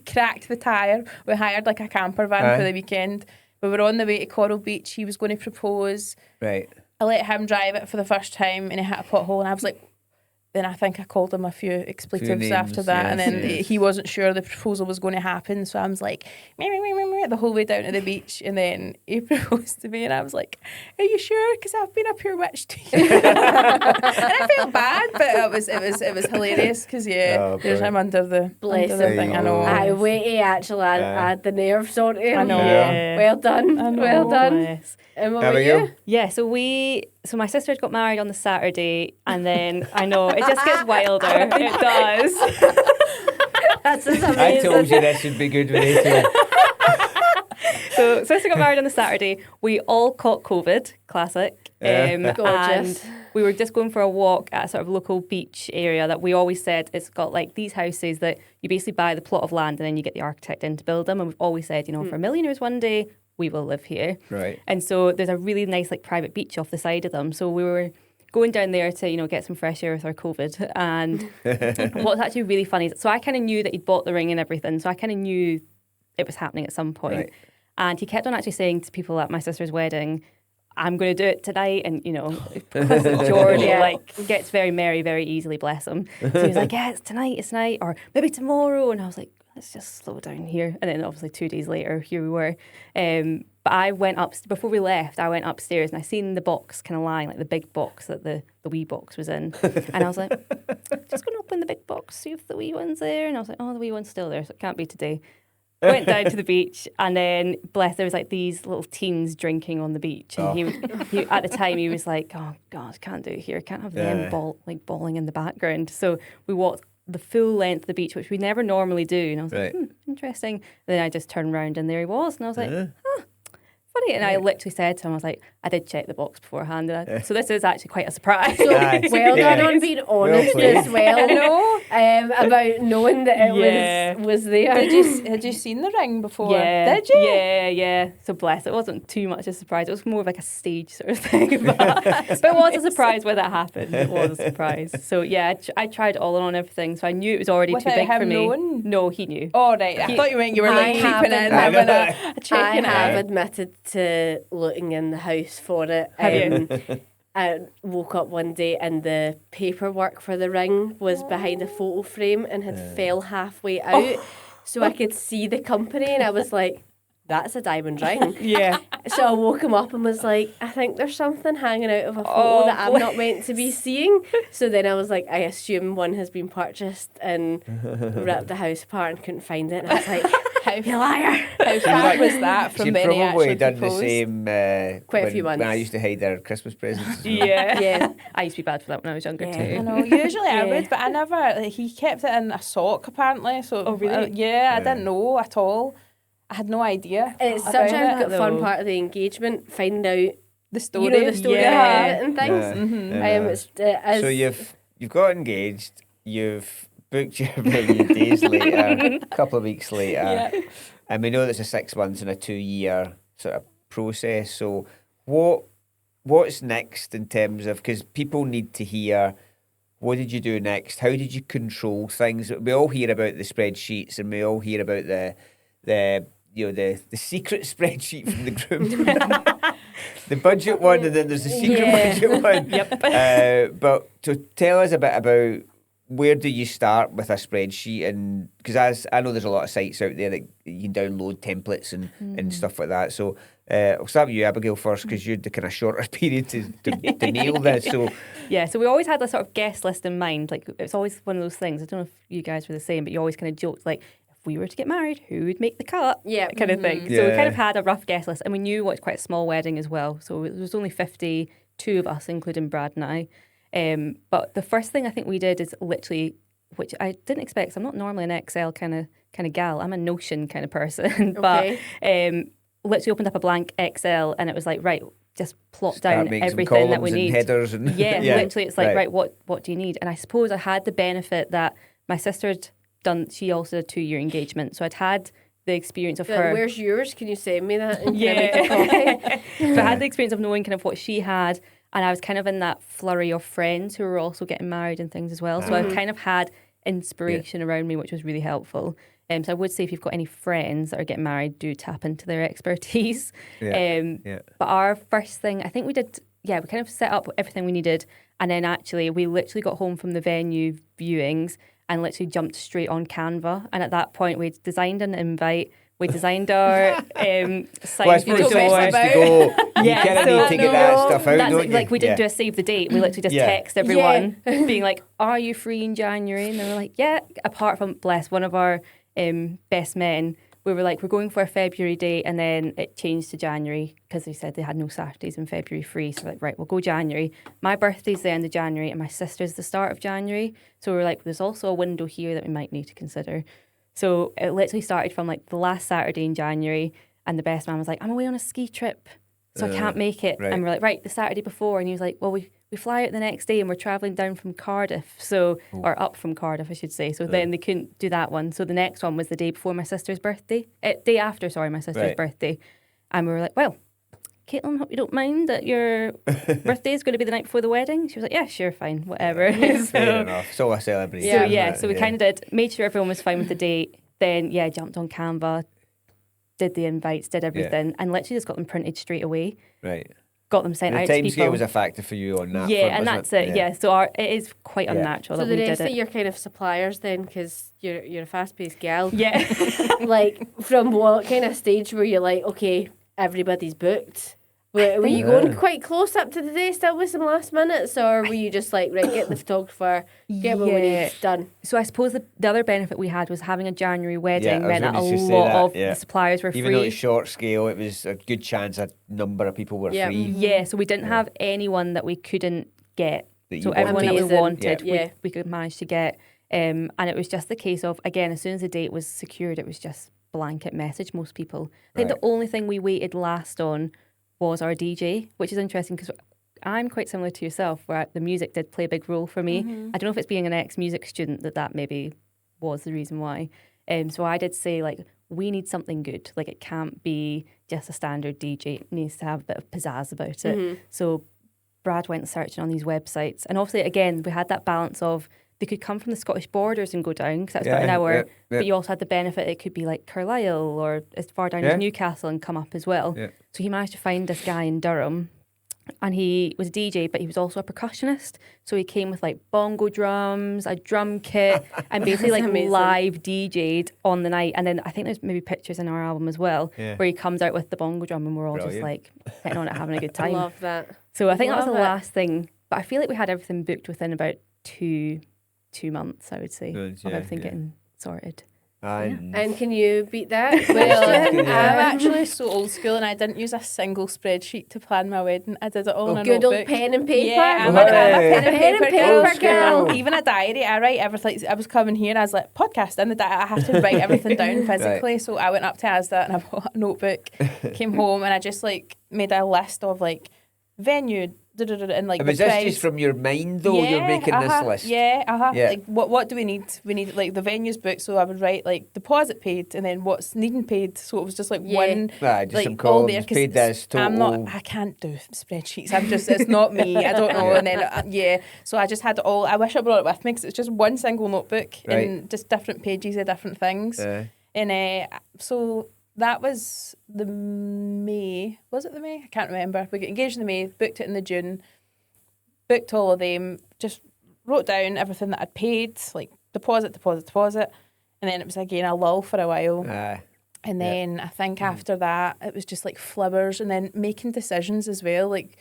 cracked the tyre. We hired like a camper van for the weekend. We were on the way to Coral Beach. He was going to propose. Right. I let him drive it for the first time, and he hit a pothole, and I was like, then I think I called him a few expletives names, after that, and then he wasn't sure the proposal was going to happen, so I was like, meh, meh, meh, meh, meh, the whole way down to the beach, and then he proposed to me, and I was like, are you sure? Because I've been a pure witch to you. And I felt bad, but it was hilarious, because there's him under the thing. I know. I wait to actually add the nerves on him. I know. Yeah. Well done. Well done. Yes. And what about you? Yeah, so my sister got married on the Saturday, and then I know it just gets wilder. It does. That's just amazing. I told you this would be good with Rachel. So sister got married on the Saturday. We all caught COVID, classic. Gorgeous. And we were just going for a walk at a sort of local beach area that we always said it's got like these houses that you basically buy the plot of land and then you get the architect in to build them. And we've always said, you know, for millionaires one day, we will live here. Right. And so there's a really nice like private beach off the side of them. So we were going down there to, you know, get some fresh air with our COVID. And what's actually really funny is, so I kind of knew that he'd bought the ring and everything. So I kind of knew it was happening at some point. Right. And he kept on actually saying to people at my sister's wedding, I'm going to do it tonight. And, you know, George like gets very merry very easily, bless him. So he was like, yeah, it's tonight, or maybe tomorrow. And I was like, let's just slow down here. And then obviously 2 days later, here we were. But I went up, before we left, I went upstairs and I seen the box kind of lying, like the big box that the wee box was in. And I was like, just going to open the big box, see if the wee one's there. And I was like, oh, the wee one's still there, so it can't be today. Went down to the beach, and then there was like these little teens drinking on the beach, and he at the time he was like, "Oh God, can't do it here. Can't have them bawling in the background." So we walked the full length of the beach, which we never normally do, and I was like, interesting. And then I just turned around, and there he was, and I was like, funny. And I literally said to him, I was like, I did check the box beforehand. So this is actually quite a surprise. So Nice. well Yeah. done on being honest played. as well. No. About knowing that it was there. Had you seen the ring before? Yeah. Did you? Yeah. So bless. It wasn't too much a surprise. It was more of like a stage sort of thing. But it was a surprise when that happened. It was a surprise. So yeah, I tried all in on everything. So I knew it was already Without too big for him me. knowing? No, he knew. Oh, right. I thought you meant you were like I creeping in, haven't- having a I checking have out. admitted to looking in the house for it. Have you? I woke up one day and the paperwork for the ring was behind a photo frame and had fell halfway out. So I could see the company and I was like, that's a diamond ring. Yeah. So I woke him up and was like, I think there's something hanging out of a photo that I'm not meant to be seeing. So then I was like, I assume one has been purchased and ripped the house apart and couldn't find it. And I was like, you liar. How far was that from She'd any probably actually done proposed? the same Quite a when, few months. when I used to hide their Christmas presents. as well. Yeah. Yeah. I used to be bad for that when I was younger Yeah. too. I know. Usually I Yeah. would, but I never. Like, he kept it in a sock apparently. So Oh, really? I didn't know at all. I had no idea. It's about such it. a fun though. part of the engagement, finding out The story. you know the story Yeah. behind it and things. Yeah. It's, as So you've got engaged, you've booked your venue days later, a couple of weeks later, Yeah. and we know there's a 6 months and a 2 year sort of process. So what's next in terms of, because people need to hear, what did you do next? How did you control things? We all hear about the spreadsheets and we all hear about the secret spreadsheet from the group. The budget one, and then there's the secret Yeah. budget one. Yep. But to tell us a bit about, where do you start with a spreadsheet? And because as I know there's a lot of sites out there that you can download templates and stuff like that. So I'll start with you, Abigail, first, because you're the kind of shorter period to nail this. So Yeah, so we always had a sort of guest list in mind. Like, it's always one of those things. I don't know if you guys were the same, but you always kind of joked, like, if we were to get married, who would make the cut? Yeah. Kind of thing. So we Yeah. kind of had a rough guest list, and we knew what's quite a small wedding as well. So it was only 52 of us, including Brad and I. But the first thing I think we did is literally, which I didn't expect, 'cause I'm not normally an Excel kind of gal. I'm a Notion kind of person. But literally opened up a blank Excel, and it was like, right, just plot start down making some everything that we columns and need. headers and Yeah, literally, it's like, Right. right, what do you need? And I suppose I had the benefit that my sister had done, she also did a 2-year engagement. So I'd had the experience of her. Where's yours? Can you send me that? And Yeah. can I make a copy? So I had the experience of knowing kind of what she had, and I was kind of in that flurry of friends who were also getting married and things as well. So I kind of had inspiration around me, which was really helpful. So I would say if you've got any friends that are getting married, do tap into their expertise. Yeah. But our first thing, I think we did, we kind of set up everything we needed, and then actually we literally got home from the venue viewings and literally jumped straight on Canva. And at that point, we'd designed an invite. We designed our sign Well, I for suppose the someone door. wants to go. You Yeah, kind of so- need to get that stuff out, That's don't you? like we didn't Yeah. do a save the date. We literally just Yeah. text everyone, being like, "Are you free in January?" And they were like, "Yeah." Apart from, bless, one of our best men, we were like, "We're going for a February date," and then it changed to January because they said they had no Saturdays in February free. So we're like, right, we'll go January. My birthday's the end of January, and my sister's the start of January. So we were like, there's also a window here that we might need to consider. So it literally started from like the last Saturday in January, and the best man was like, "I'm away on a ski trip, so I can't make it." right. And we're like, right, the Saturday before. And he was like, well, we fly out the next day and we're travelling down from Cardiff, or up from Cardiff, I should say. So then they couldn't do that one. So the next one was the day before my sister's birthday. Day after, sorry, my sister's Right. birthday. And we were like, well, Caitlin, hope you don't mind that your birthday is going to be the night before the wedding. She was like, yeah, sure, fine, whatever. Fair enough. It's all a celebration. So isn't yeah, it? so we kind of did, made sure everyone was fine with the date. Then jumped on Canva, did the invites, did everything, and literally just got them printed straight away. Right. Got them sent The out to time people. scale was a factor for you on that. Yeah, front, and wasn't that's it. Yeah, so it is quite Yeah. unnatural So that the we rest did of it. your kind of suppliers then, because you're a fast-paced gal. Yeah. Like, from what kind of stage were you like, okay, everybody's booked? Were you going quite close up to the day still with some last minutes, or were you just like, right, get the photographer, get what we need done? So I suppose the other benefit we had was having a January wedding I was meant that gonna a just say lot that, of yeah. the suppliers were Even though free. it's short scale, it was a good chance a number of people were Yeah. free. Yeah, so we didn't have anyone that we couldn't get. That you So everyone that we Amazing. wanted, Yeah. we could manage to get. And it was just the case of, again, as soon as the date was secured, it was just blanket message most people. I think Right. the only thing we waited last on was our DJ, which is interesting because I'm quite similar to yourself, where the music did play a big role for me. I don't know if it's being an ex-music student that maybe was the reason why. So I did say, like, we need something good. Like, it can't be just a standard DJ. It needs to have a bit of pizzazz about it. So Brad went searching on these websites. And obviously, again, we had that balance of they could come from the Scottish borders and go down, because that's about an hour. But you also had the benefit it could be like Carlisle or as far down as Newcastle and come up as well. So he managed to find this guy in Durham. And he was a DJ, but he was also a percussionist. So he came with like bongo drums, a drum kit, and basically like live DJ'd on the night. And then I think there's maybe pictures in our album as well, where he comes out with the bongo drum and we're all just like sitting on it having a good time. I love that. So I think that was the last thing. But I feel like we had everything booked within about two months, I would say, of everything getting sorted. And can you beat that? Well, I'm actually so old school, and I didn't use a single spreadsheet to plan my wedding. I did it all in a good notebook. old pen and paper. Yeah, I'm a pen and paper girl. Even a diary, I write everything. I was coming here, and I was like, podcast in the diary. I have to write everything down physically. So I went up to Asda and I bought a notebook, came home, and I just like made a list of like venue. And like Was the this price. just from your mind though? You're making this list. Yeah. Like what do we need? We need like the venue's booked, so I would write like deposit paid and then what's needing paid. So it was just like one, just like some all there. columns, paid this, total. I can't do spreadsheets. It's not me. I don't know. And then so I just had it all. I wish I brought it with me because it's just one single notebook and just different pages of different things. And so. That was the May. Was it the May? I can't remember. We got engaged in the May, booked it in the June, booked all of them, just wrote down everything that I'd paid, like deposit. And then it was again a lull for a while. And then I think after that, it was just like flibbers and then making decisions as well. Like,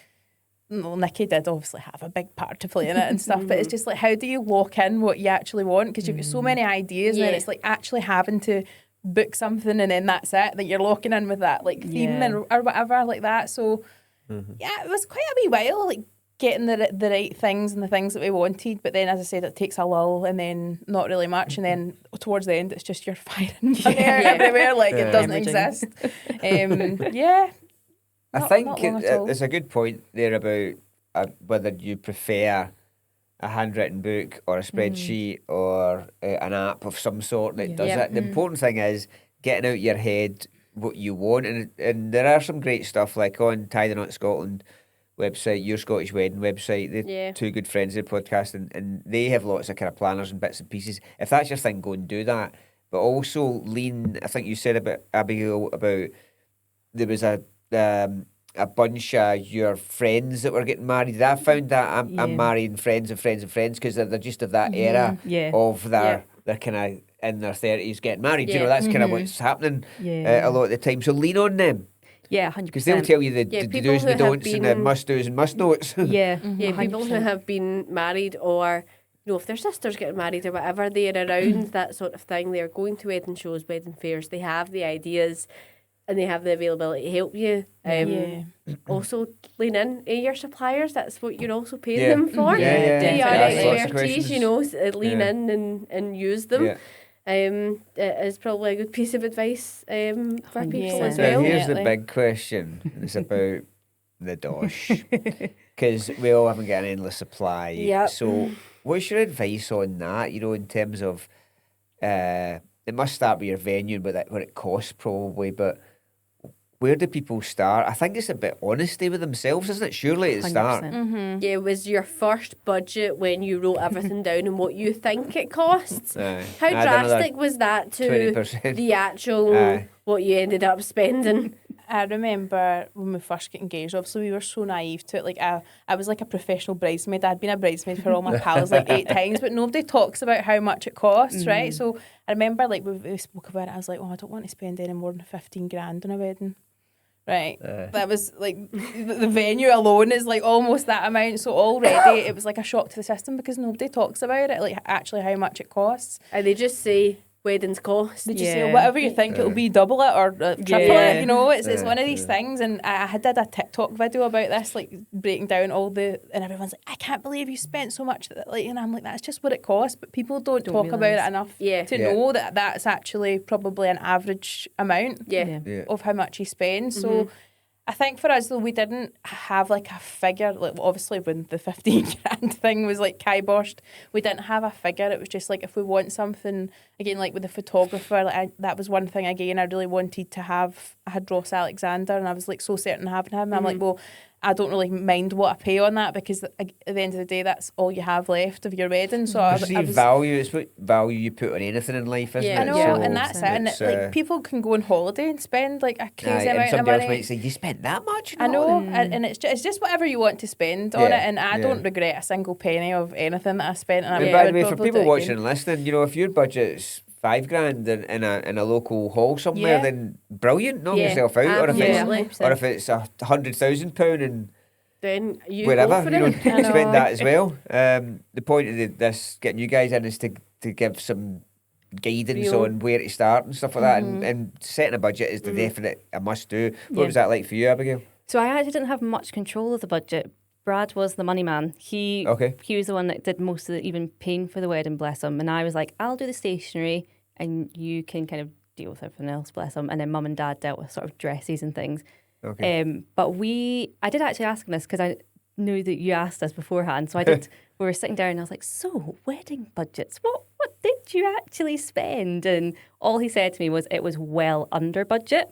well, Nikki did obviously have a big part to play in it and stuff, but it's just like, how do you lock in what you actually want? Because you've got so many ideas and then it's like actually having to book something and then that's it, that you're locking in with that like theme or whatever like that. So it was quite a wee while like getting the right things and the things that we wanted, but then as I said, it takes a lull and then not really much, and then towards the end it's just you're firing money everywhere like it doesn't exist. I think it's a good point there about whether you prefer a handwritten book or a spreadsheet or an app of some sort that does it. The important thing is getting out your head what you want, and there are some great stuff like on Tie the Knot Scotland website, Your Scottish Wedding website. They're two good friends of the podcast, and they have lots of kind of planners and bits and pieces. If that's your thing, go and do that. But also lean. I think you said about Abigail about there was a bunch of your friends that were getting married. I found that I'm marrying friends of friends of friends because they're just of that era of they're kind of in their 30s getting married. You know, that's kind of what's happening a lot of the time. So lean on them. Yeah, 100%. Because they'll tell you the do's and the don'ts and the must-dos and must-notes. People who have been married or, you know, if their sister's getting married or whatever, they're around that sort of thing. They're going to wedding shows, wedding fairs. They have the ideas and they have the availability to help you. Also, lean in your suppliers. That's what you're also paying them for. They are expertise, you know, lean in and use them. It is probably a good piece of advice for people as well. Now, here's the big question. It's about the dosh. Because we all haven't got an endless supply. So what's your advice on that, you know, in terms of... it must start with your venue and what it costs probably, but... Where do people start? I think it's a bit honesty with themselves, isn't it? Surely at the start. Yeah, it was your first budget when you wrote everything down and what you think it costs. How drastic was that to 20%. the actual what you ended up spending? I remember when we first got engaged, obviously we were so naive to it. Like I was like a professional bridesmaid. I'd been a bridesmaid for all my pals like 8 times, but nobody talks about how much it costs, right? So I remember like we spoke about it, I was like, I don't want to spend any more than 15 grand on a wedding. Right, that was like the venue alone is like almost that amount. So already it was like a shock to the system because nobody talks about it, like actually how much it costs. And they just say weddings cost. Did you Yeah. say whatever you think it'll be double it or triple Yeah. it? You know, it's one of these things. And I did a TikTok video about this, like breaking down and everyone's like, I can't believe you spent so much. Like, and I'm like, that's just what it costs. But people don't talk about realise. it enough Yeah. to Yeah. know that that's actually probably an average amount Yeah. Yeah. of how much you spend. So I think for us though, we didn't have like a figure. Like obviously when the 15 grand thing was like kiboshed, we didn't have a figure. It was just like if we want something again, like with the photographer, like that was one thing again I really wanted to have. I had Ross Alexander, and I was like so certain of having him. I'm like, well, I don't really mind what I pay on that because at the end of the day, that's all you have left of your wedding. So I Perceived was value, it's what value you put on anything in life, isn't Yeah. it? I know, Yeah. and that's it. And it's, like people can go on holiday and spend like a crazy and amount of somebody money. else might say, you spent that much? I know, No. and it's just whatever you want to spend on Yeah, it, and I yeah. don't regret a single penny of anything that I spent. And And I by the would way, for probably people do it watching again. and listening, you know, if your budget's $5,000 in a local hall somewhere, Yeah. then brilliant, knock Yeah. yourself out. Or if it's Absolutely. or if it's £100,000 and Then you wherever, go for you know, it. I know. spend that as well. The point of this getting you guys in is to give some guidance Real. on where to start and stuff like that, and setting a budget is the definite a must do. What Yeah. was that like for you, Abigail? So I actually didn't have much control of the budget. Brad was the money man. He was the one that did most of the even paying for the wedding, bless him. And I was like, I'll do the stationery and you can kind of deal with everything else, bless him. And then mum and dad dealt with sort of dresses and things. Okay. But I did actually ask him this because I knew that you asked us beforehand. So I did. We were sitting down and I was like, so wedding budgets, what did you actually spend? And all he said to me was it was well under budget.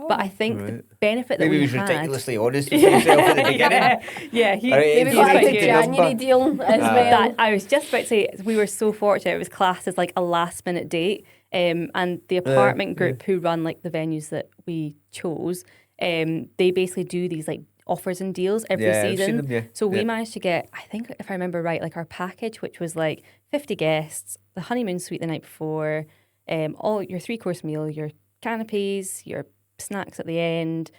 But I think the benefit that Maybe we he was had... ridiculously honest with himself at the beginning. Yeah, All right, Maybe if got you like take a the number. January deal as well. That, I was just about to say, we were so fortunate. It was classed as like a last minute date. And the apartment group who run like the venues that we chose, they basically do these like offers and deals every Yeah, I've seen season. them, yeah. So we Yeah. managed to get, I think if I remember right, like our package, which was like 50 guests, the honeymoon suite the night before, all your 3-course meal, your canopies, your snacks at the end.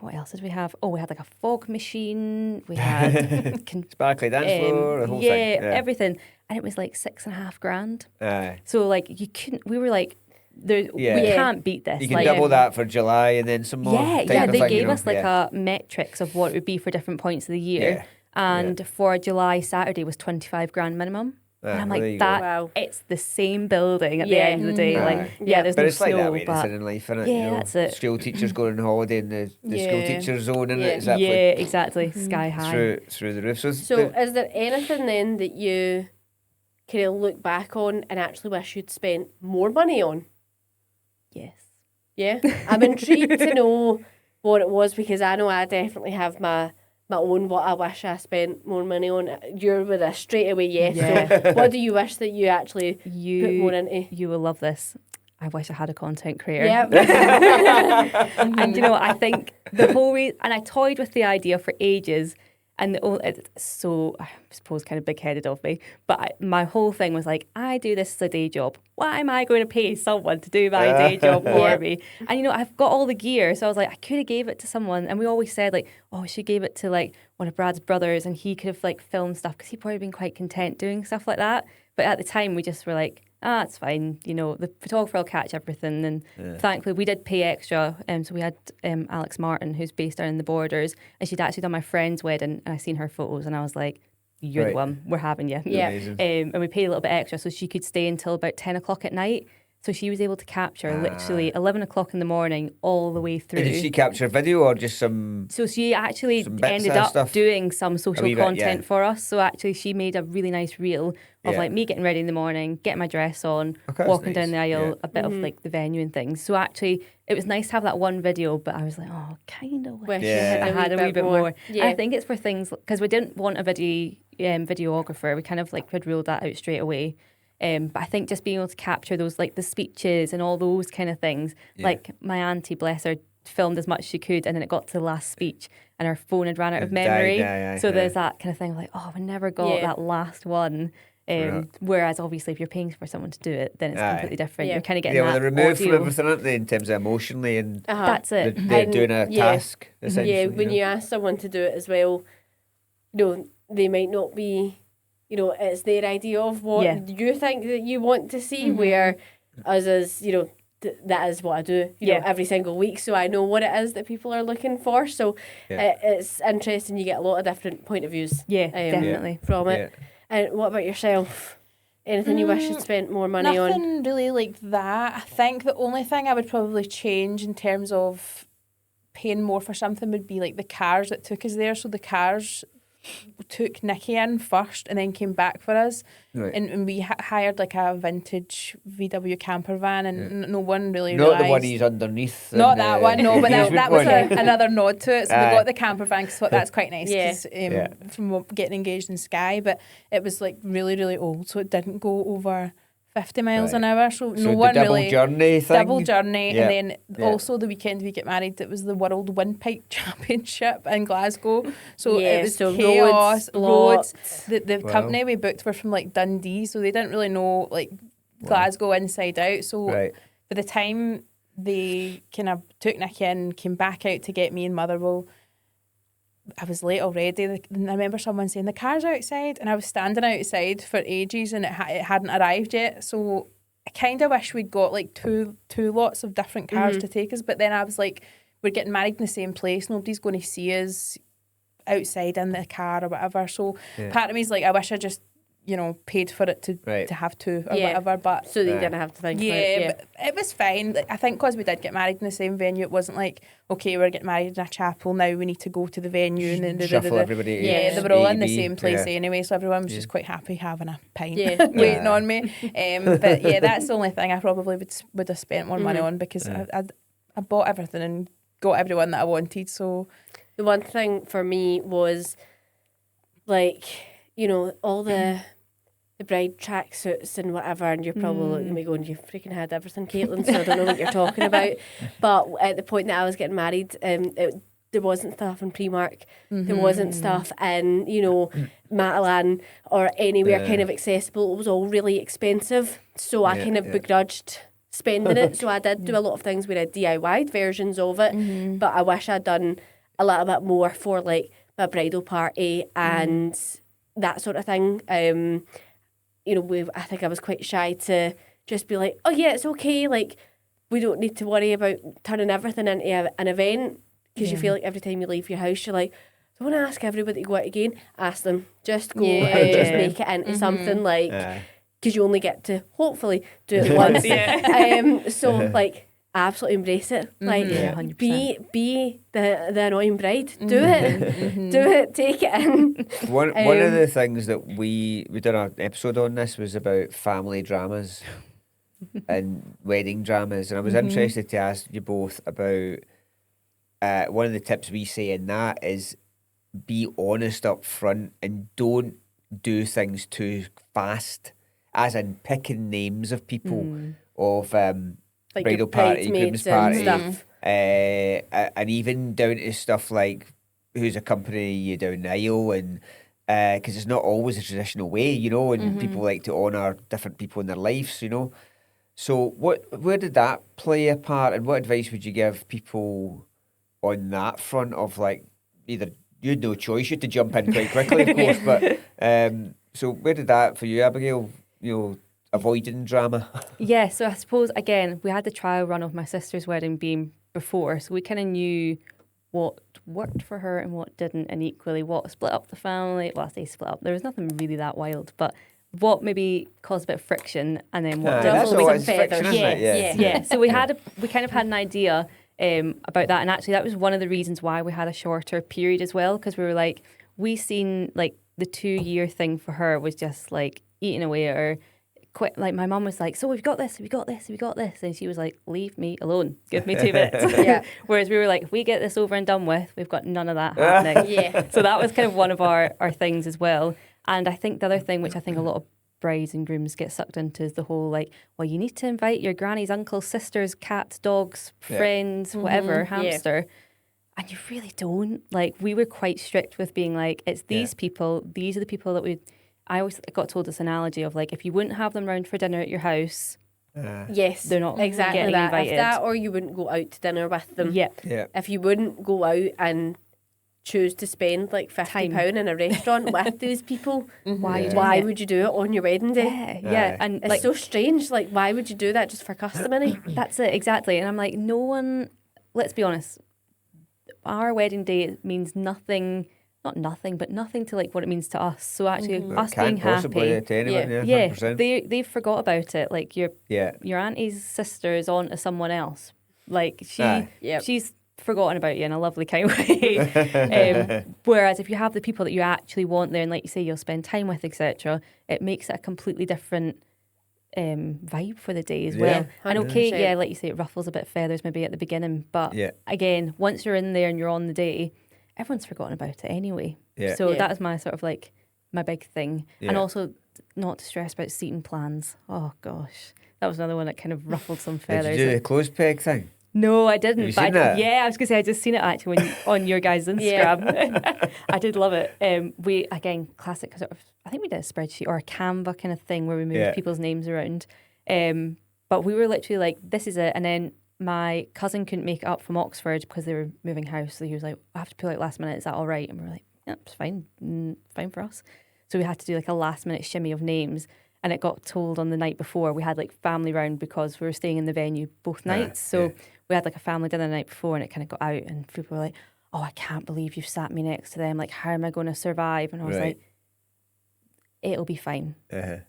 What else did we have? Oh, we had like a fog machine. We had Sparkly dance floor, the whole yeah, thing. everything. And it was like $6,500. Aye. So like you couldn't. We were like, we Yeah. can't beat this. You can like, double that for July and then some more. Yeah, type yeah. of They thing, gave you know? us like Yeah. a metrics of what it would be for different points of the year. Yeah. And for a July Saturday was $25,000 minimum. And I'm well, there like, you go. that Wow. it's the same building at the Yeah. end of the day. Aye. Like, yeah, there's But no it's like that snow, way but in life, isn't it? Yeah, you know, that's it. School teachers going on holiday in the school Yeah. teacher zone, and Yeah. it's absolutely yeah, exactly, sky high. through the roof. So, So is there anything then that you kind of look back on and actually wish you'd spent more money on? Yes. Yeah, I'm intrigued to know what it was because I know I definitely have my own what I wish I spent more money on. You're with a straight away yes. Yeah. So what do you wish that you actually put more into? You will love this. I wish I had a content creator. Yeah. And you know, I think the whole reason, and I toyed with the idea for ages, and it's so, I suppose, kind of big-headed of me, but my whole thing was like, I do this as a day job. Why am I going to pay someone to do my day job for Yeah. me? And you know, I've got all the gear, so I was like, I could have gave it to someone, and we always said like, oh, she gave it to like one of Brad's brothers, and he could have like filmed stuff because he'd probably been quite content doing stuff like that. But at the time, we just were like, it's fine. You know, the photographer will catch everything. And thankfully, we did pay extra. So we had Alex Martin, who's based down in the Borders, and she'd actually done my friend's wedding, and I seen her photos, and I was like, you're Right. the one. We're having you. Yeah. Amazing. And we paid a little bit extra so she could stay until about 10 o'clock at night. So she was able to capture literally 11 o'clock in the morning all the way through. And did she capture video or just some? So she actually Some bits ended of up stuff? doing some social wee bit, content yeah. for us. So actually she made a really nice reel of Yeah. like me getting ready in the morning, getting my dress on, Okay, that's walking down the nice. aisle, Yeah. a bit of like the venue and things. So actually it was nice to have that one video, but I was like, oh, kind of Wish wish you Yeah. had I had a wee bit more. Yeah. And I think it's for things, because we didn't want a videographer. We kind of like had ruled that out straight away. But I think just being able to capture those, like the speeches and all those kind of things, like my auntie, bless her, filmed as much as she could, and then it got to the last speech and her phone had ran out of It died, memory. aye, So aye. there's that kind of thing like, oh, we never got Yeah. that last one. Right. Whereas obviously if you're paying for someone to do it, then it's Aye. completely different. Yeah. You're kind of getting Yeah, well, that they're removed from audio. everything, aren't they, in terms of emotionally and That's they're, it. they're And, doing a yeah. task, essentially. Yeah, when you ask someone to do it as well, you know, they might not be, you know, it's their idea of what Yeah. you think that you want to see, where us as, you know, that is what I do, you know, every single week. So I know what it is that people are looking for. So it's interesting. You get a lot of different point of views. Definitely. From it. And what about yourself? Anything you wish you'd spent more money on? Nothing really like that. I think the only thing I would probably change in terms of paying more for something would be like the cars that took us there. So the cars took Nikki in first and then came back for us. Right. And we hired like a vintage VW camper van, and no one really Not realised. the one he's underneath. Not that one, no, but that was one. another nod to it. So we got the camper van because that's quite nice Yeah. from getting engaged in Skye, but it was like really, really old, so it didn't go over 50 miles an hour. So no the one double really. journey thing. Double journey, Yeah. and then also the weekend we get married, it was the World Windpipe Championship in Glasgow. So it was so chaos, roads. blocked. The company we booked were from like Dundee, so they didn't really know like Glasgow inside out. So by the time they kind of took Nicky in, came back out to get me and Motherwell, I was late already. And I remember someone saying the car's outside, and I was standing outside for ages, and it hadn't arrived yet. So I kind of wish we'd got like two lots of different cars to take us. But then I was like, we're getting married in the same place. Nobody's going to see us outside in the car or whatever. So part of me is like, I wish I just, you know, paid for it to have two or whatever. But so that you didn't have to think about it. But it was fine. I think because we did get married in the same venue, it wasn't like, okay, we're getting married in a chapel now, we need to go to the venue and then Shuffle everybody. they were all in the same place anyway, so everyone was just quite happy having a pint waiting on me. But that's the only thing I probably would have spent more money on, because I bought everything and got everyone that I wanted. So the one thing for me was like, you know, all the bride tracksuits and whatever, and you're probably looking at me going, you freaking had everything, Caitlin, so I don't know what you're talking about. But at the point that I was getting married, there wasn't stuff in Primark, there wasn't stuff in, you know, Matalan or anywhere kind of accessible. It was all really expensive, so I kind of begrudged spending it. So I did do a lot of things where I DIY'd versions of it, but I wish I'd done a little bit more for like my bridal party and that sort of thing. You know, I think I was quite shy to just be like, oh yeah, it's okay, like we don't need to worry about turning everything into an event, because you feel like every time you leave your house you're like, I want to ask everybody to go out again. Ask them, just go and just make it into something, like, because you only get to hopefully do it once. So like, absolutely embrace it. Like, 100%. be the annoying bride. Do it. Do it. Take it in. One of the things that we did an episode on this was about family dramas and wedding dramas, and I was interested to ask you both about one of the tips we say in that is be honest up front and don't do things too fast, as in picking names of people of Like bridal party, groom's bridesmaids and party, stuff. And even down to stuff like who's accompanying you down the aisle, and because it's not always a traditional way, you know, and people like to honour different people in their lives, you know. So where did that play a part, and what advice would you give people on that front of, like, either you had no choice, you had to jump in quite quickly, of course, but so where did that for you, Abigail, you know, avoiding drama? Yeah, so I suppose, again, we had the trial run of my sister's wedding being before, so we kind of knew what worked for her and what didn't, and equally what split up the family. Well, I say split up, there was nothing really that wild, but what maybe caused a bit of friction, and then what didn't. That's always friction, isn't it? Yeah. So we kind of had an idea about that, and actually that was one of the reasons why we had a shorter period as well, because we were like, we seen like the 2-year thing for her was just like eating away at her. Quite, like, my mum was like, so we've got this, and she was like, leave me alone, give me 2 minutes. Whereas we were like, if we get this over and done with, we've got none of that happening. So that was kind of one of our things as well. And I think the other thing, which I think a lot of brides and grooms get sucked into, is the whole like, well, you need to invite your granny's uncles, sisters, cats, dogs, friends, whatever, hamster. And you really don't. Like, we were quite strict with being like, it's these people, these are the people that I always got told this analogy of like, if you wouldn't have them round for dinner at your house, yes, they're not exactly getting that. invited. If that, or you wouldn't go out to dinner with them. Yeah. If you wouldn't go out and choose to spend like £50 in a restaurant with those people, Why would you do it on your wedding day? Yeah, and It's like so strange. Like, why would you do that just for customary? that's it exactly. And I'm like, no one. Let's be honest. Our wedding day means nothing. Not nothing, but nothing to like what it means to us. So actually, us being Can't possibly happy. to anyone. Yeah, 100%. they forgot about it. Like your auntie's sister is on to someone else. Like she's forgotten about you in a lovely kind of way. Whereas if you have the people that you actually want there, and like you say, you'll spend time with, etc., it makes it a completely different vibe for the day as well. And okay, 100%. like you say, it ruffles a bit of feathers maybe at the beginning, but again, once you're in there and you're on the day, everyone's forgotten about it anyway. So that is my sort of like my big thing. And also not to stress about seating plans. Oh gosh, that was another one that kind of ruffled some feathers. Did you do the clothes peg thing? No, I didn't. Have you seen that? Yeah, I was going to say I just seen it actually on your guys' Instagram. I did love it. We again classic sort of. I think we did a spreadsheet or a Canva kind of thing where we moved people's names around. But we were literally like, this is it. And then my cousin couldn't make it up from Oxford because they were moving house. So he was like, I have to pull out last minute. Is that all right? And we were like, yeah, it's fine. Fine for us. So we had to do like a last minute shimmy of names. And it got told on the night before. We had like family round because we were staying in the venue both nights. So we had like a family dinner the night before and it kind of got out. And people were like, oh, I can't believe you've sat me next to them. Like, how am I going to survive? And I was like, it'll be fine. It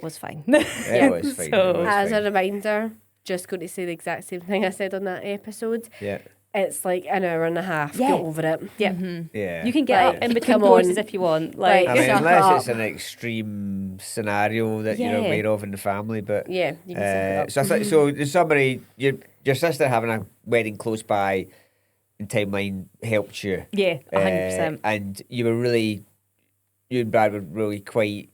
was fine. It was fine. So, As a reminder, just going to say the exact same thing I said on that episode. It's like an hour and a half. Get over it. You can get up in between come on. courses if you want. Like, I mean, suck unless up. it's an extreme scenario that you're aware of in the family, but you can suck it up. so I thought, so there's somebody your sister having a wedding close by in timeline helped you. 100%. And you and Brad were really quite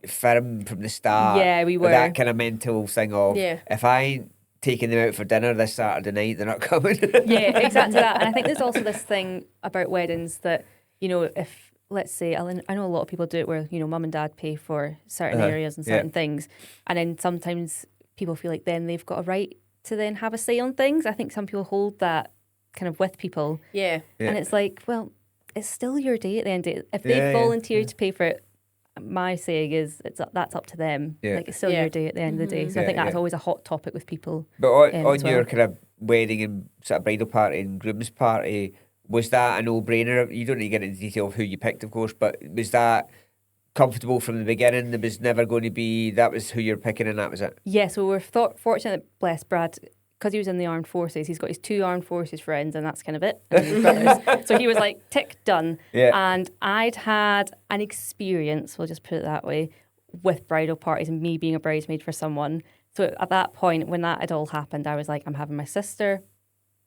firm from the start. Yeah, we with were. that kind of mental thing of if I ain't taking them out for dinner this Saturday night, they're not coming. Yeah, exactly that. And I think there's also this thing about weddings that, you know, if, let's say, I know a lot of people do it where, you know, mum and dad pay for certain areas and certain things. And then sometimes people feel like then they've got a right to then have a say on things. I think some people hold that kind of with people. And it's like, well, it's still your day at the end of it. If they volunteered to pay for it, my saying is that's up to them. Like it's still your day at the end of the day. So I think that's always a hot topic with people. But on as well. your kind of wedding and sort of bridal party and groom's party, was that a no-brainer? You don't need to get into detail of who you picked, of course, but was that comfortable from the beginning? There was never going to be, that was who you're picking and that was it? Yeah, so we're fortunate that, bless Brad, because he was in the armed forces, he's got his 2 armed forces friends and that's kind of it. And his brothers. So he was like, tick, done. And I'd had an experience, we'll just put it that way, with bridal parties and me being a bridesmaid for someone. So at that point, when that had all happened, I was like, I'm having my sister,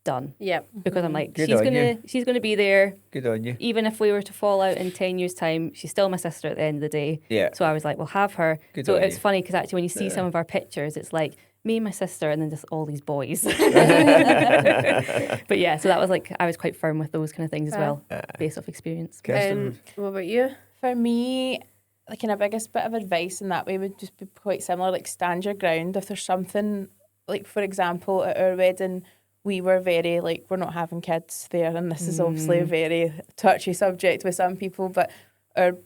done. Because I'm like, she's gonna be there. Good on you. Even if we were to fall out in 10 years' time, she's still my sister at the end of the day. So I was like, we'll have her. Good so on it's you. funny because actually when you see some of our pictures, it's like me and my sister and then just all these boys. But yeah, so that was like, I was quite firm with those kind of things as well, based off experience. What about you? For me, like in a biggest bit of advice in that way would just be quite similar, like stand your ground. If there's something, like for example, at our wedding, we were very like, we're not having kids there, and this is obviously a very touchy subject with some people, but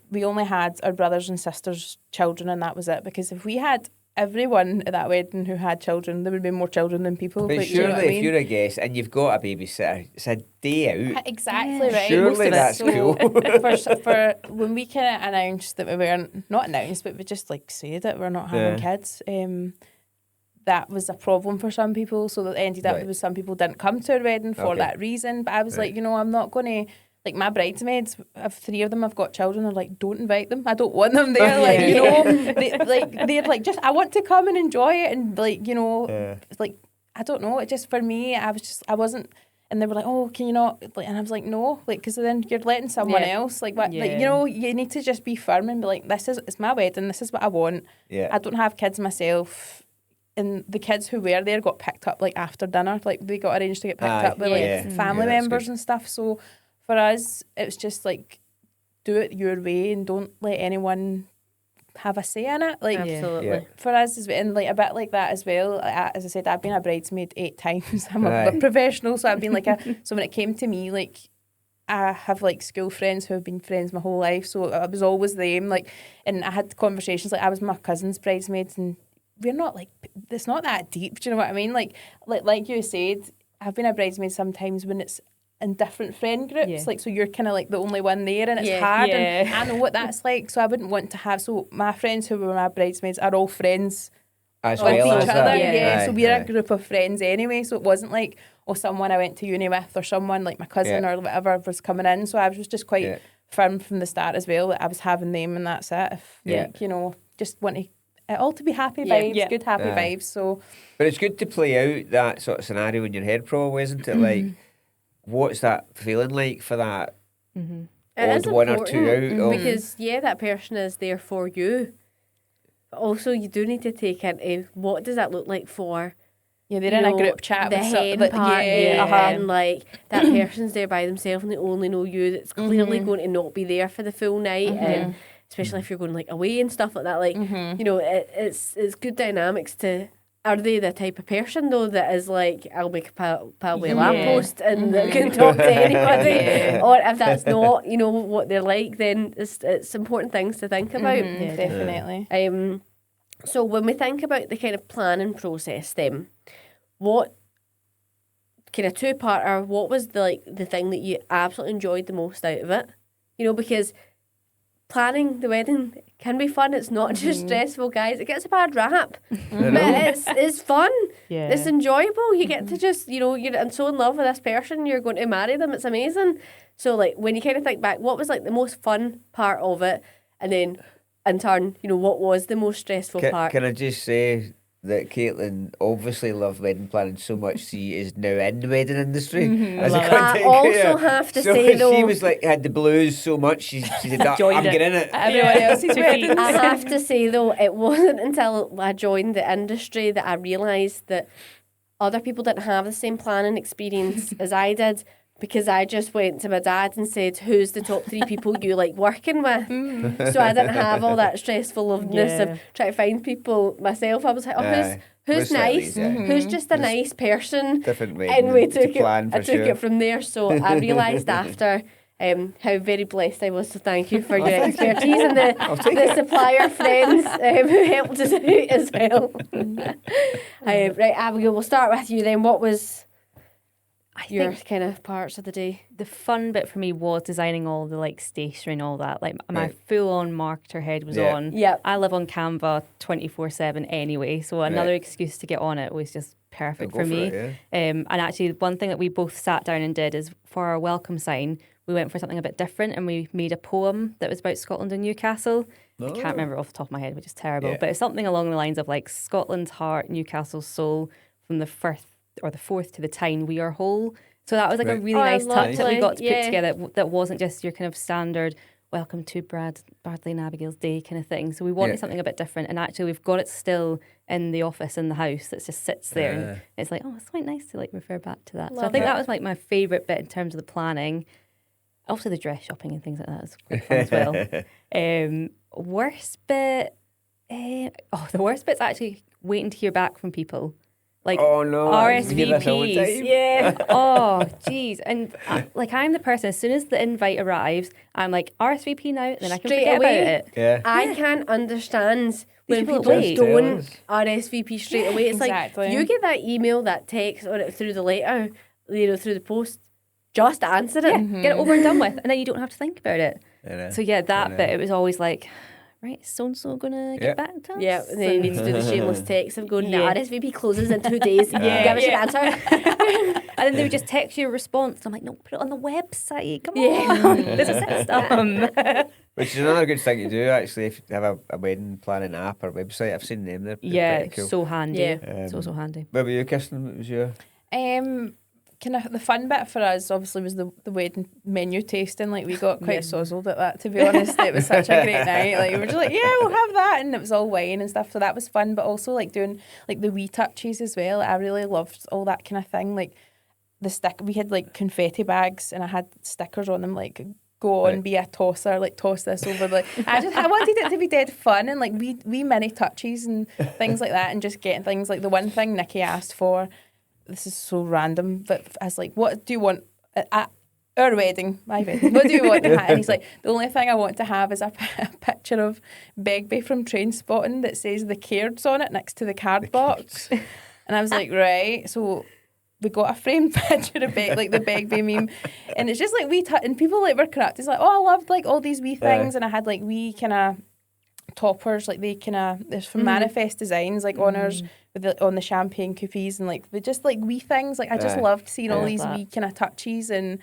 we only had our brothers and sisters' children, and that was it. Because if we had everyone at that wedding who had children, there would be more children than people. But like, surely, you know what I mean? if you're a guest and you've got a babysitter, it's a day out. Exactly right. Surely that's cool. for when we kind of announced that we weren't, not announced, but we just like said that we're not having kids, that was a problem for some people. So that ended up with some people didn't come to our wedding for that reason. But I was like, you know, I'm not going to, like my bridesmaids, if 3 of them have got children, are like, don't invite them. I don't want them there. Like, you know, they're like, just, I want to come and enjoy it. And like, you know, like, I don't know. It just, for me, I wasn't, and they were like, oh, can you not? Like, and I was like, no, like, because then you're letting someone else, like, what, like, you know, you need to just be firm and be like, it's my wedding. This is what I want. I don't have kids myself. And the kids who were there got picked up like after dinner. Like they got arranged to get picked up with like family members and stuff. So for us, it was just like, do it your way and don't let anyone have a say in it. Like, absolutely. For us, and like a bit like that as well. As I said, I've been a bridesmaid 8 times. I'm a professional, so I've been like so when it came to me, like I have like school friends who have been friends my whole life, so it was always them. Like, and I had conversations like I was my cousin's bridesmaids, and we're not like, it's not that deep. Do you know what I mean? Like you said, I've been a bridesmaid sometimes when it's in different friend groups, like, so you're kind of like the only one there, and it's hard, and I know what that's like, so I wouldn't want to have, so my friends who were my bridesmaids are all friends as with well each as other, that. so we're a group of friends anyway, so it wasn't like, someone I went to uni with, or someone like my cousin or whatever was coming in, so I was just quite firm from the start as well, that I was having them and that's it, if like, you know, just want it all to be happy vibes, good happy vibes, so. But it's good to play out that sort of scenario in your head, probably, isn't it? Like, what's that feeling like for that odd one or two out of? Because that person is there for you, but also you do need to take into what does that look like for they're in a group chat the with hen part, and like that person's there by themselves and they only know you. That's clearly going to not be there for the full night, and especially if you're going like away and stuff like that. Like you know, it's good dynamics to. Are they the type of person though that is like, I'll make a pal with a lamppost and that can talk to anybody, or if that's not, you know, what they're like, then it's important things to think about. Definitely. So when we think about the kind of planning process, then what kind of two-parter, what was the thing that you absolutely enjoyed the most out of it? You know, because planning the wedding can be fun. It's not just stressful, guys. It gets a bad rap, but it's fun. It's enjoyable. You get to just, you know, you're so in love with this person, you're going to marry them. It's amazing. So like when you kind of think back, what was like the most fun part of it, and then in turn, you know, what was the most stressful part? Can I just say that Caitlin obviously loved wedding planning so much she is now in the wedding industry. As a I also have to say though, she was like had the blues so much she said I'm getting in it. Everyone else's weddings. I have to say though, it wasn't until I joined the industry that I realised that other people didn't have the same planning experience as I did. Because I just went to my dad and said, who's the top 3 people you like working with? So I didn't have all that stressfulness of trying to find people myself. I was like, who's nice? Who's just a nice person? Different way. And we took plan, I took it from there. So I realised after how very blessed I was. So thank you for your expertise and the supplier friends who helped us out as well. Right, Abigail, we'll start with you then. What was your kind of parts of the day? The fun bit for me was designing all the like stationery and all that. Like my full-on marketer head was on. Yeah. I live on Canva 24/7 anyway, so another excuse to get on it was just perfect for me. And actually, one thing that we both sat down and did is for our welcome sign, we went for something a bit different and we made a poem that was about Scotland and Newcastle. I can't remember off the top of my head, which is terrible, but it's something along the lines of like Scotland's heart, Newcastle's soul, from the 4th to the Tyne, we are whole. So that was like a really nice touch that we got to put together that wasn't just your kind of standard welcome to Bradley and Abigail's day kind of thing. So we wanted something a bit different, and actually we've got it still in the office in the house that just sits there and it's like, oh, it's quite nice to like refer back to that. So I think that was like my favourite bit in terms of the planning. Also the dress shopping and things like that is quite fun as well. Worst bit, the worst bit's actually waiting to hear back from people. Like, oh no, RSVPs. Oh, geez. And I'm the person, as soon as the invite arrives, I'm like, RSVP now, and then I can forget about it. Yeah. I can't understand when people don't RSVP straight away. It's like, you get that email, that text, or through the letter, you know, through the post, just answer it. Yeah, get it over and done with, and then you don't have to think about it. So that bit, it was always like, right, is so-and-so going to get back to us? Yeah, and then you need to do the shameless text of going, the RSVP closes in 2 days. Give us your answer. And then they would just text you a response. I'm like, no, put it on the website. Come on. There's a system. Which is another good thing to do, actually, if you have a wedding planning app or website. I've seen them. They're pretty cool. So handy. So handy. What about you, Kirsten? What was your... Kind of the fun bit for us obviously was the wedding menu tasting. Like we got quite sozzled at that, to be honest. It was such a great night. Like we were just like, yeah, we'll have that, and it was all wine and stuff. So that was fun. But also like doing like the wee touches as well. I really loved all that kind of thing. Like we had like confetti bags, and I had stickers on them like, go on, be a tosser, like toss this over. Like I wanted it to be dead fun, and like wee mini touches and things like that, and just getting things like the one thing Nikki asked for. This is so random, but as like, what do you want? our wedding, my wedding. What do you want to have? And he's like, the only thing I want to have is a picture of Begbie from Trainspotting that says the Cairds on it next to the card box. And I was like, right. So we got a framed picture of the Begbie meme. And it's just like and people like were corrupt. It's like, oh, I loved like all these wee things. And I had like wee kind of toppers, like they kind of, there's from Manifest Designs, like honours with on the champagne cookies and like they just like wee things. Like I just loved seeing all these wee kind of touches and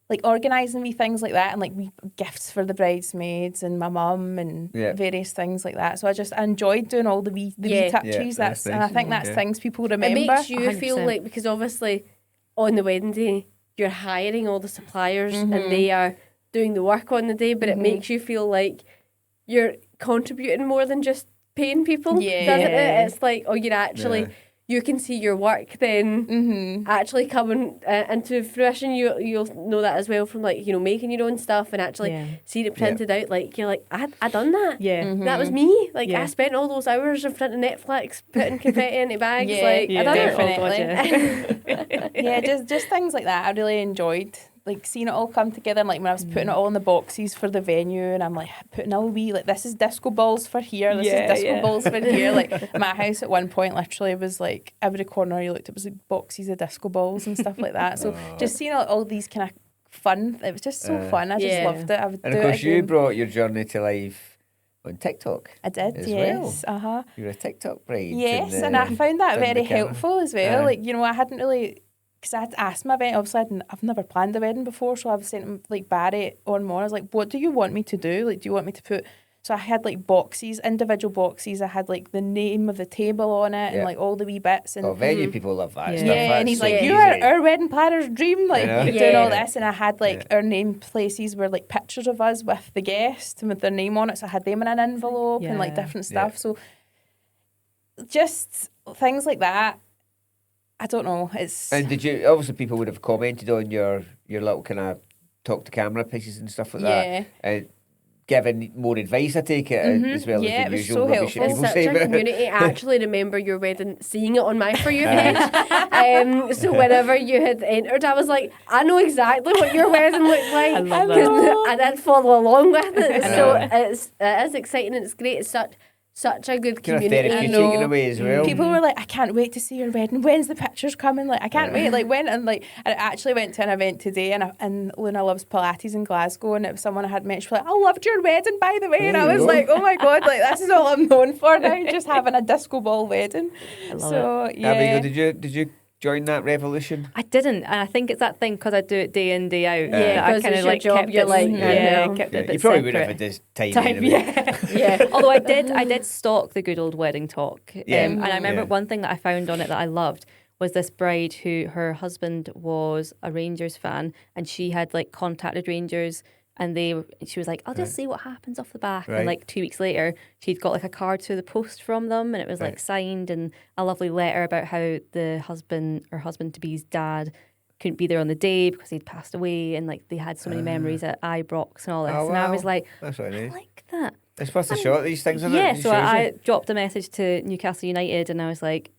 like organising wee things like that and like wee gifts for the bridesmaids and my mum and various things like that. So I enjoyed doing all the wee touches. That's and I think that's things people remember. It makes you 100%. feel like, because obviously on the wedding day you're hiring all the suppliers and they are doing the work on the day, but it makes you feel like you're contributing more than just paying people, doesn't it? It's like, oh, you're actually, you can see your work then actually coming into fruition. You'll know that as well from like, you know, making your own stuff and actually seeing it printed out. Like, you're like, I done that. That was me. Like, I spent all those hours in front of Netflix putting confetti into bags. Like, I done it. Just things like that I really enjoyed. Like seeing it all come together, and like when I was putting it all in the boxes for the venue, and I'm like putting all wee like this is disco balls for here, this is disco balls for here. Like my house at one point literally was like every corner you looked, it was like boxes of disco balls and stuff like that. So just seeing all these kind of fun, it was just so fun. I just loved it. I would and do of course it again. you brought your journey to life on TikTok. I did, as yes. well. You're a TikTok bride. Yes, and I found that turned the very camera. helpful as well. Like, you know, I hadn't really, because I had asked my wedding, obviously I've never planned a wedding before, so I've sent him like Barry on more. I was like, what do you want me to do? Like, do you want me to put, so I had like boxes, individual boxes. I had like the name of the table on it and like all the wee bits. And venue people love that stuff. yeah, and he's That's like, so you are easy. our wedding planner's dream, like doing all this. And I had like our name places were like pictures of us with the guest and with their name on it. So I had them in an envelope and like different stuff. So just things like that. I don't know. It's And did you, obviously people would have commented on your little kind of talk to camera pieces and stuff like that. And given more advice, I take it, as well as the was usual so rubbish that helpful. people It's say such a about it. community. I actually remember your wedding, seeing it on my For You page. So whenever you had entered, I was like, I know exactly what your wedding looked like. I love that. 'Cause I did follow along with it. So it is exciting and it's great. It's such a good Kind of community. therapeutic in a way as well. people were like, I can't wait to see your wedding. When's the pictures coming? Like, I can't wait. Like, when? And like, I actually went to an event today, and Luna loves Pilates in Glasgow, and it was someone I had met. She was like, I loved your wedding, by the way. And I was like, oh my God, like, this is all I'm known for now, just having a disco ball wedding. I love So, it. yeah. Abigail, did you join that revolution? I didn't, and I think it's that thing because I do it day in, day out. Yeah, that I 'cause kind it's of your like job, kept you're it, like, kept it a bit You probably would have separate. had this time anyway. Yeah. Although I did stalk the good old wedding talk. And I remember Yeah. one thing that I found on it that I loved was this bride who her husband was a Rangers fan, and she had like contacted Rangers, and she was like, I'll just see what happens off the back. Right. And like 2 weeks later, she'd got like a card through the post from them, and it was like signed and a lovely letter about how her husband to be's dad couldn't be there on the day because he'd passed away, and like they had so many memories at Ibrox and all this. Oh, And I was wow. like, That's what I I need. like that. It's worth a shot, these things, isn't Yeah, it? It so shows I you. dropped a message to Newcastle United, and I was like,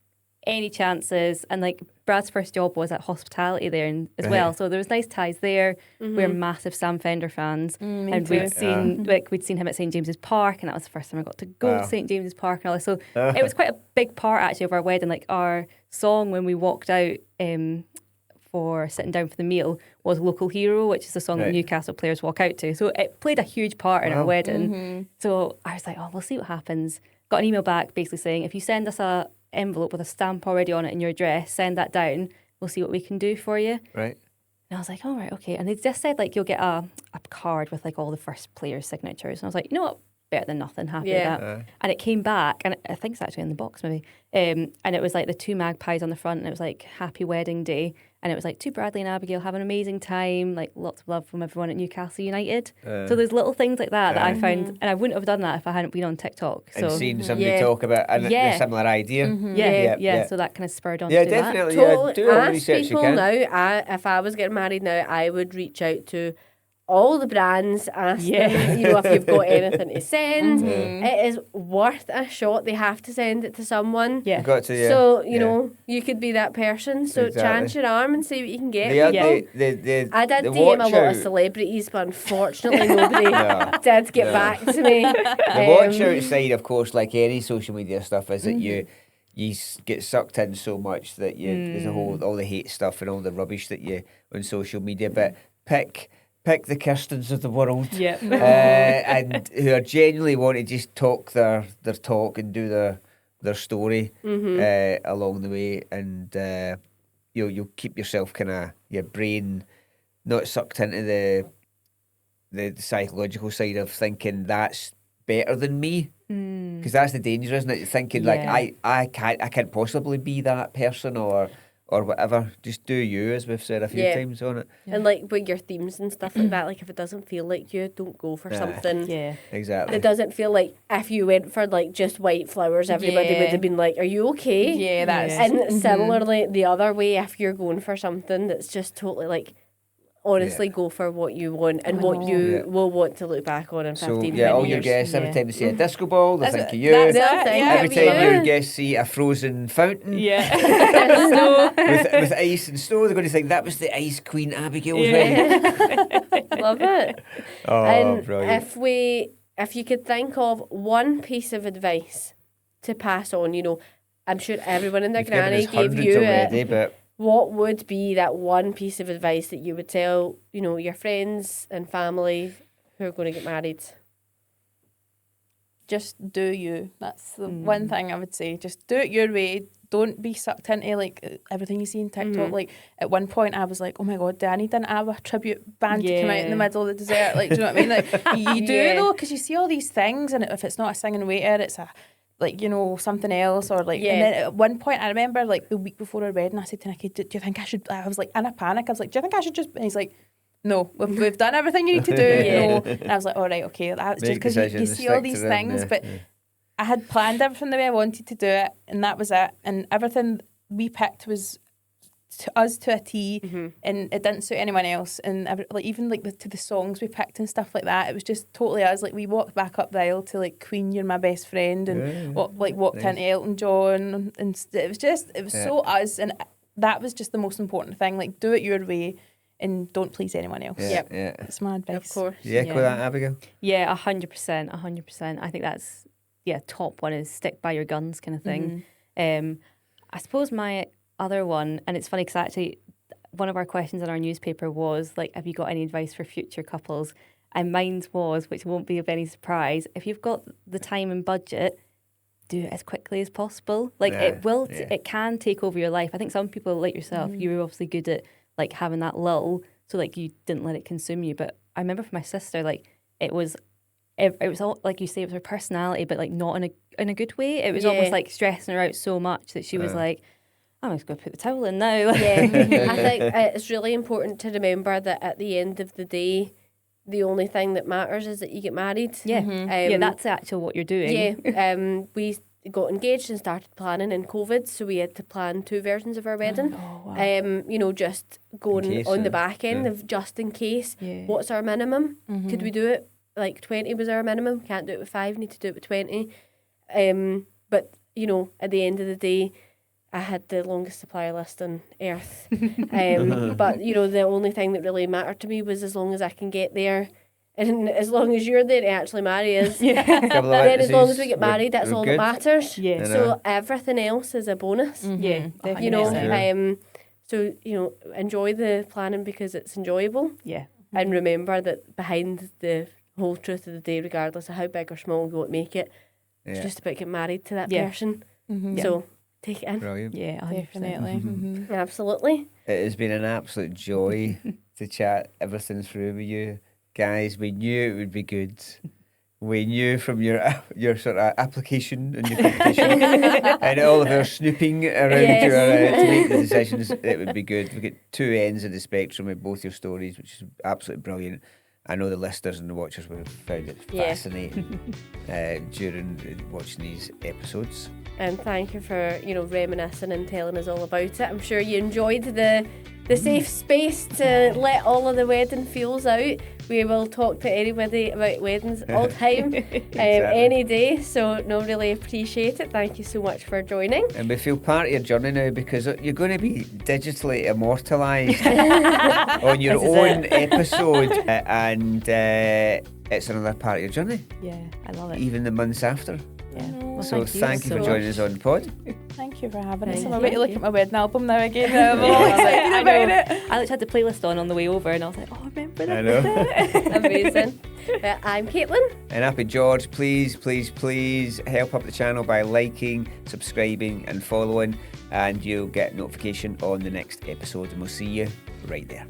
any chances? And like Brad's first job was at hospitality there as well, so there was nice ties there. We're massive Sam Fender fans, and too. we'd seen him at St James's Park, and that was the first time I got to go Wow. to St James's Park and all this. So it was quite a big part actually of our wedding. Like our song when we walked out for sitting down for the meal was Local Hero, which is the song that Right. Newcastle players walk out to. So it played a huge part in our Wow. wedding. So I was like, oh, we'll see what happens. Got an email back basically saying, if you send us a envelope with a stamp already on it in your address, send that down. We'll see what we can do for you. Right. And I was like, all right, okay. And they just said, like, you'll get a card with, like, all the first players' signatures. And I was like, you know what? Better than nothing. Happy with that. And it came back, and I think it's actually in the box maybe. And it was, like, the two magpies on the front, and it was, like, Happy Wedding Day. And it was, like, to Bradley and Abigail, have an amazing time. Like, lots of love from everyone at Newcastle United. So there's little things like that that I found, and I wouldn't have done that if I hadn't been on TikTok. So And seeing somebody talk about a similar idea. yeah. So that kind of spurred on Yeah, to do that. definitely. Totally. Yeah, do all the Ask research you people can. now. If I was getting married now, I would reach out to all the brands, ask them, you know, if you've got anything to send. It is worth a shot. They have to send it to someone. You've got to, So, you know, you could be that person. So chance your arm and see what you can get. I did DM a lot of celebrities, but unfortunately nobody did get back to me. The watch out side, of course, like any social media stuff, is that you get sucked in so much that there's all the hate stuff and all the rubbish that you on social media. But pick the Kirstens of the world, and who are genuinely want to just talk their talk and do their story along the way, and you'll keep yourself kind of your brain not sucked into the psychological side of thinking that's better than me, because that's the danger, isn't it? Thinking like I can't possibly be that person or whatever. Just do you, as we've said a few times on it. And like with your themes and stuff like that, like if it doesn't feel like you, don't go for something. Yeah, exactly. It doesn't feel like if you went for like just white flowers, everybody would have been like, "Are you okay?" Yeah, that's. And similarly, the other way, if you're going for something that's just totally like, honestly, go for what you want and what you will want to look back on in 15, 20 years. All your guests, every time they see a disco ball, they think of you. Every time your guests see a frozen fountain with ice and snow, they're going to think that was the Ice Queen Abigail's wedding. Love it. Oh, and brilliant. if you could think of one piece of advice to pass on, you know, I'm sure everyone in their granny gave you already, but what would be that one piece of advice that you would tell, you know, your friends and family who are going to get married? Just do you. That's the one thing I would say. Just do it your way. Don't be sucked into like everything you see on TikTok. Like at one point I was like, oh my God, Danny didn't have a tribute band to come out in the middle of the desert. Like, do you know what I mean? Like you do though, because you see all these things, and if it's not a singing waiter, it's a like, you know, something else, or like, and then at one point I remember like the week before our wedding, I said to Nicky, do you think I should, I was like in a panic, I was like, do you think I should just, and he's like, no, we've done everything you need to do. No. And I was like, all right, okay, that's just because you see all these things, but I had planned everything the way I wanted to do it, and that was it, and everything we picked was to us to a T, and it didn't suit anyone else, and like even like to the songs we picked and stuff like that, it was just totally us. Like we walked back up the aisle to like Queen, You're My Best Friend, and walked into Elton John, and it was so us, and that was just the most important thing. Like do it your way, and don't please anyone else. That's my advice. Of course. With that, Abigail. 100%. I think that's top one is stick by your guns kind of thing. I suppose my other one, and it's funny because actually one of our questions in our newspaper was like, have you got any advice for future couples? And mine was, which won't be of any surprise, if you've got the time and budget, do it as quickly as possible. Like it can take over your life. I think some people like yourself, you were obviously good at like having that lull, so like you didn't let it consume you. But I remember for my sister, like it was all, like you say, it was her personality, but like not in a good way. It was almost like stressing her out so much that she was like, I'm just going to put the towel in now. I think it's really important to remember that at the end of the day, the only thing that matters is that you get married. That's actually what you're doing. We got engaged and started planning in COVID, so we had to plan 2 versions of our wedding. You know, just going on the back end of just in case. What's our minimum? Could we do it? Like 20 was our minimum. Can't do it with 5. Need to do it with 20. But you know, at the end of the day, I had the longest supplier list on earth. But, you know, the only thing that really mattered to me was as long as I can get there, and as long as you're there to actually marry us, then as long as we get married, that's all that matters. So everything else is a bonus. Definitely. You know, so, you know, enjoy the planning because it's enjoyable. And remember that behind the whole truth of the day, regardless of how big or small you want to make it, it's just about getting married to that person. So take it in. Brilliant. Definitely. Absolutely. It has been an absolute joy to chat everything through with you guys. We knew it would be good. We knew from your sort of application and your competition and all of our snooping around your to make the decisions, it would be good. We get 2 ends of the spectrum with both your stories, which is absolutely brilliant. I know the listeners and the watchers would have found it fascinating during watching these episodes. And thank you for, you know, reminiscing and telling us all about it. I'm sure you enjoyed the safe space to let all of the wedding feels out. We will talk to anybody about weddings all the time, Exactly. any day. So, no, really appreciate it. Thank you so much for joining. And we feel part of your journey now because you're going to be digitally immortalised on your This is own it. episode, and it's another part of your journey, Yeah, I love it. even the months after. Yeah. Well, So thank you for so joining us on the pod. Thank you for having us. Thank I'm about to look you. at my wedding album now again. I'm all Yeah. excited I about know. it. I had the playlist on the way over, and I was like, oh, remember that? I know. Amazing. I'm Caitlin. And Happy George, please, please, please help up the channel by liking, subscribing and following, and you'll get notification on the next episode, and we'll see you right there.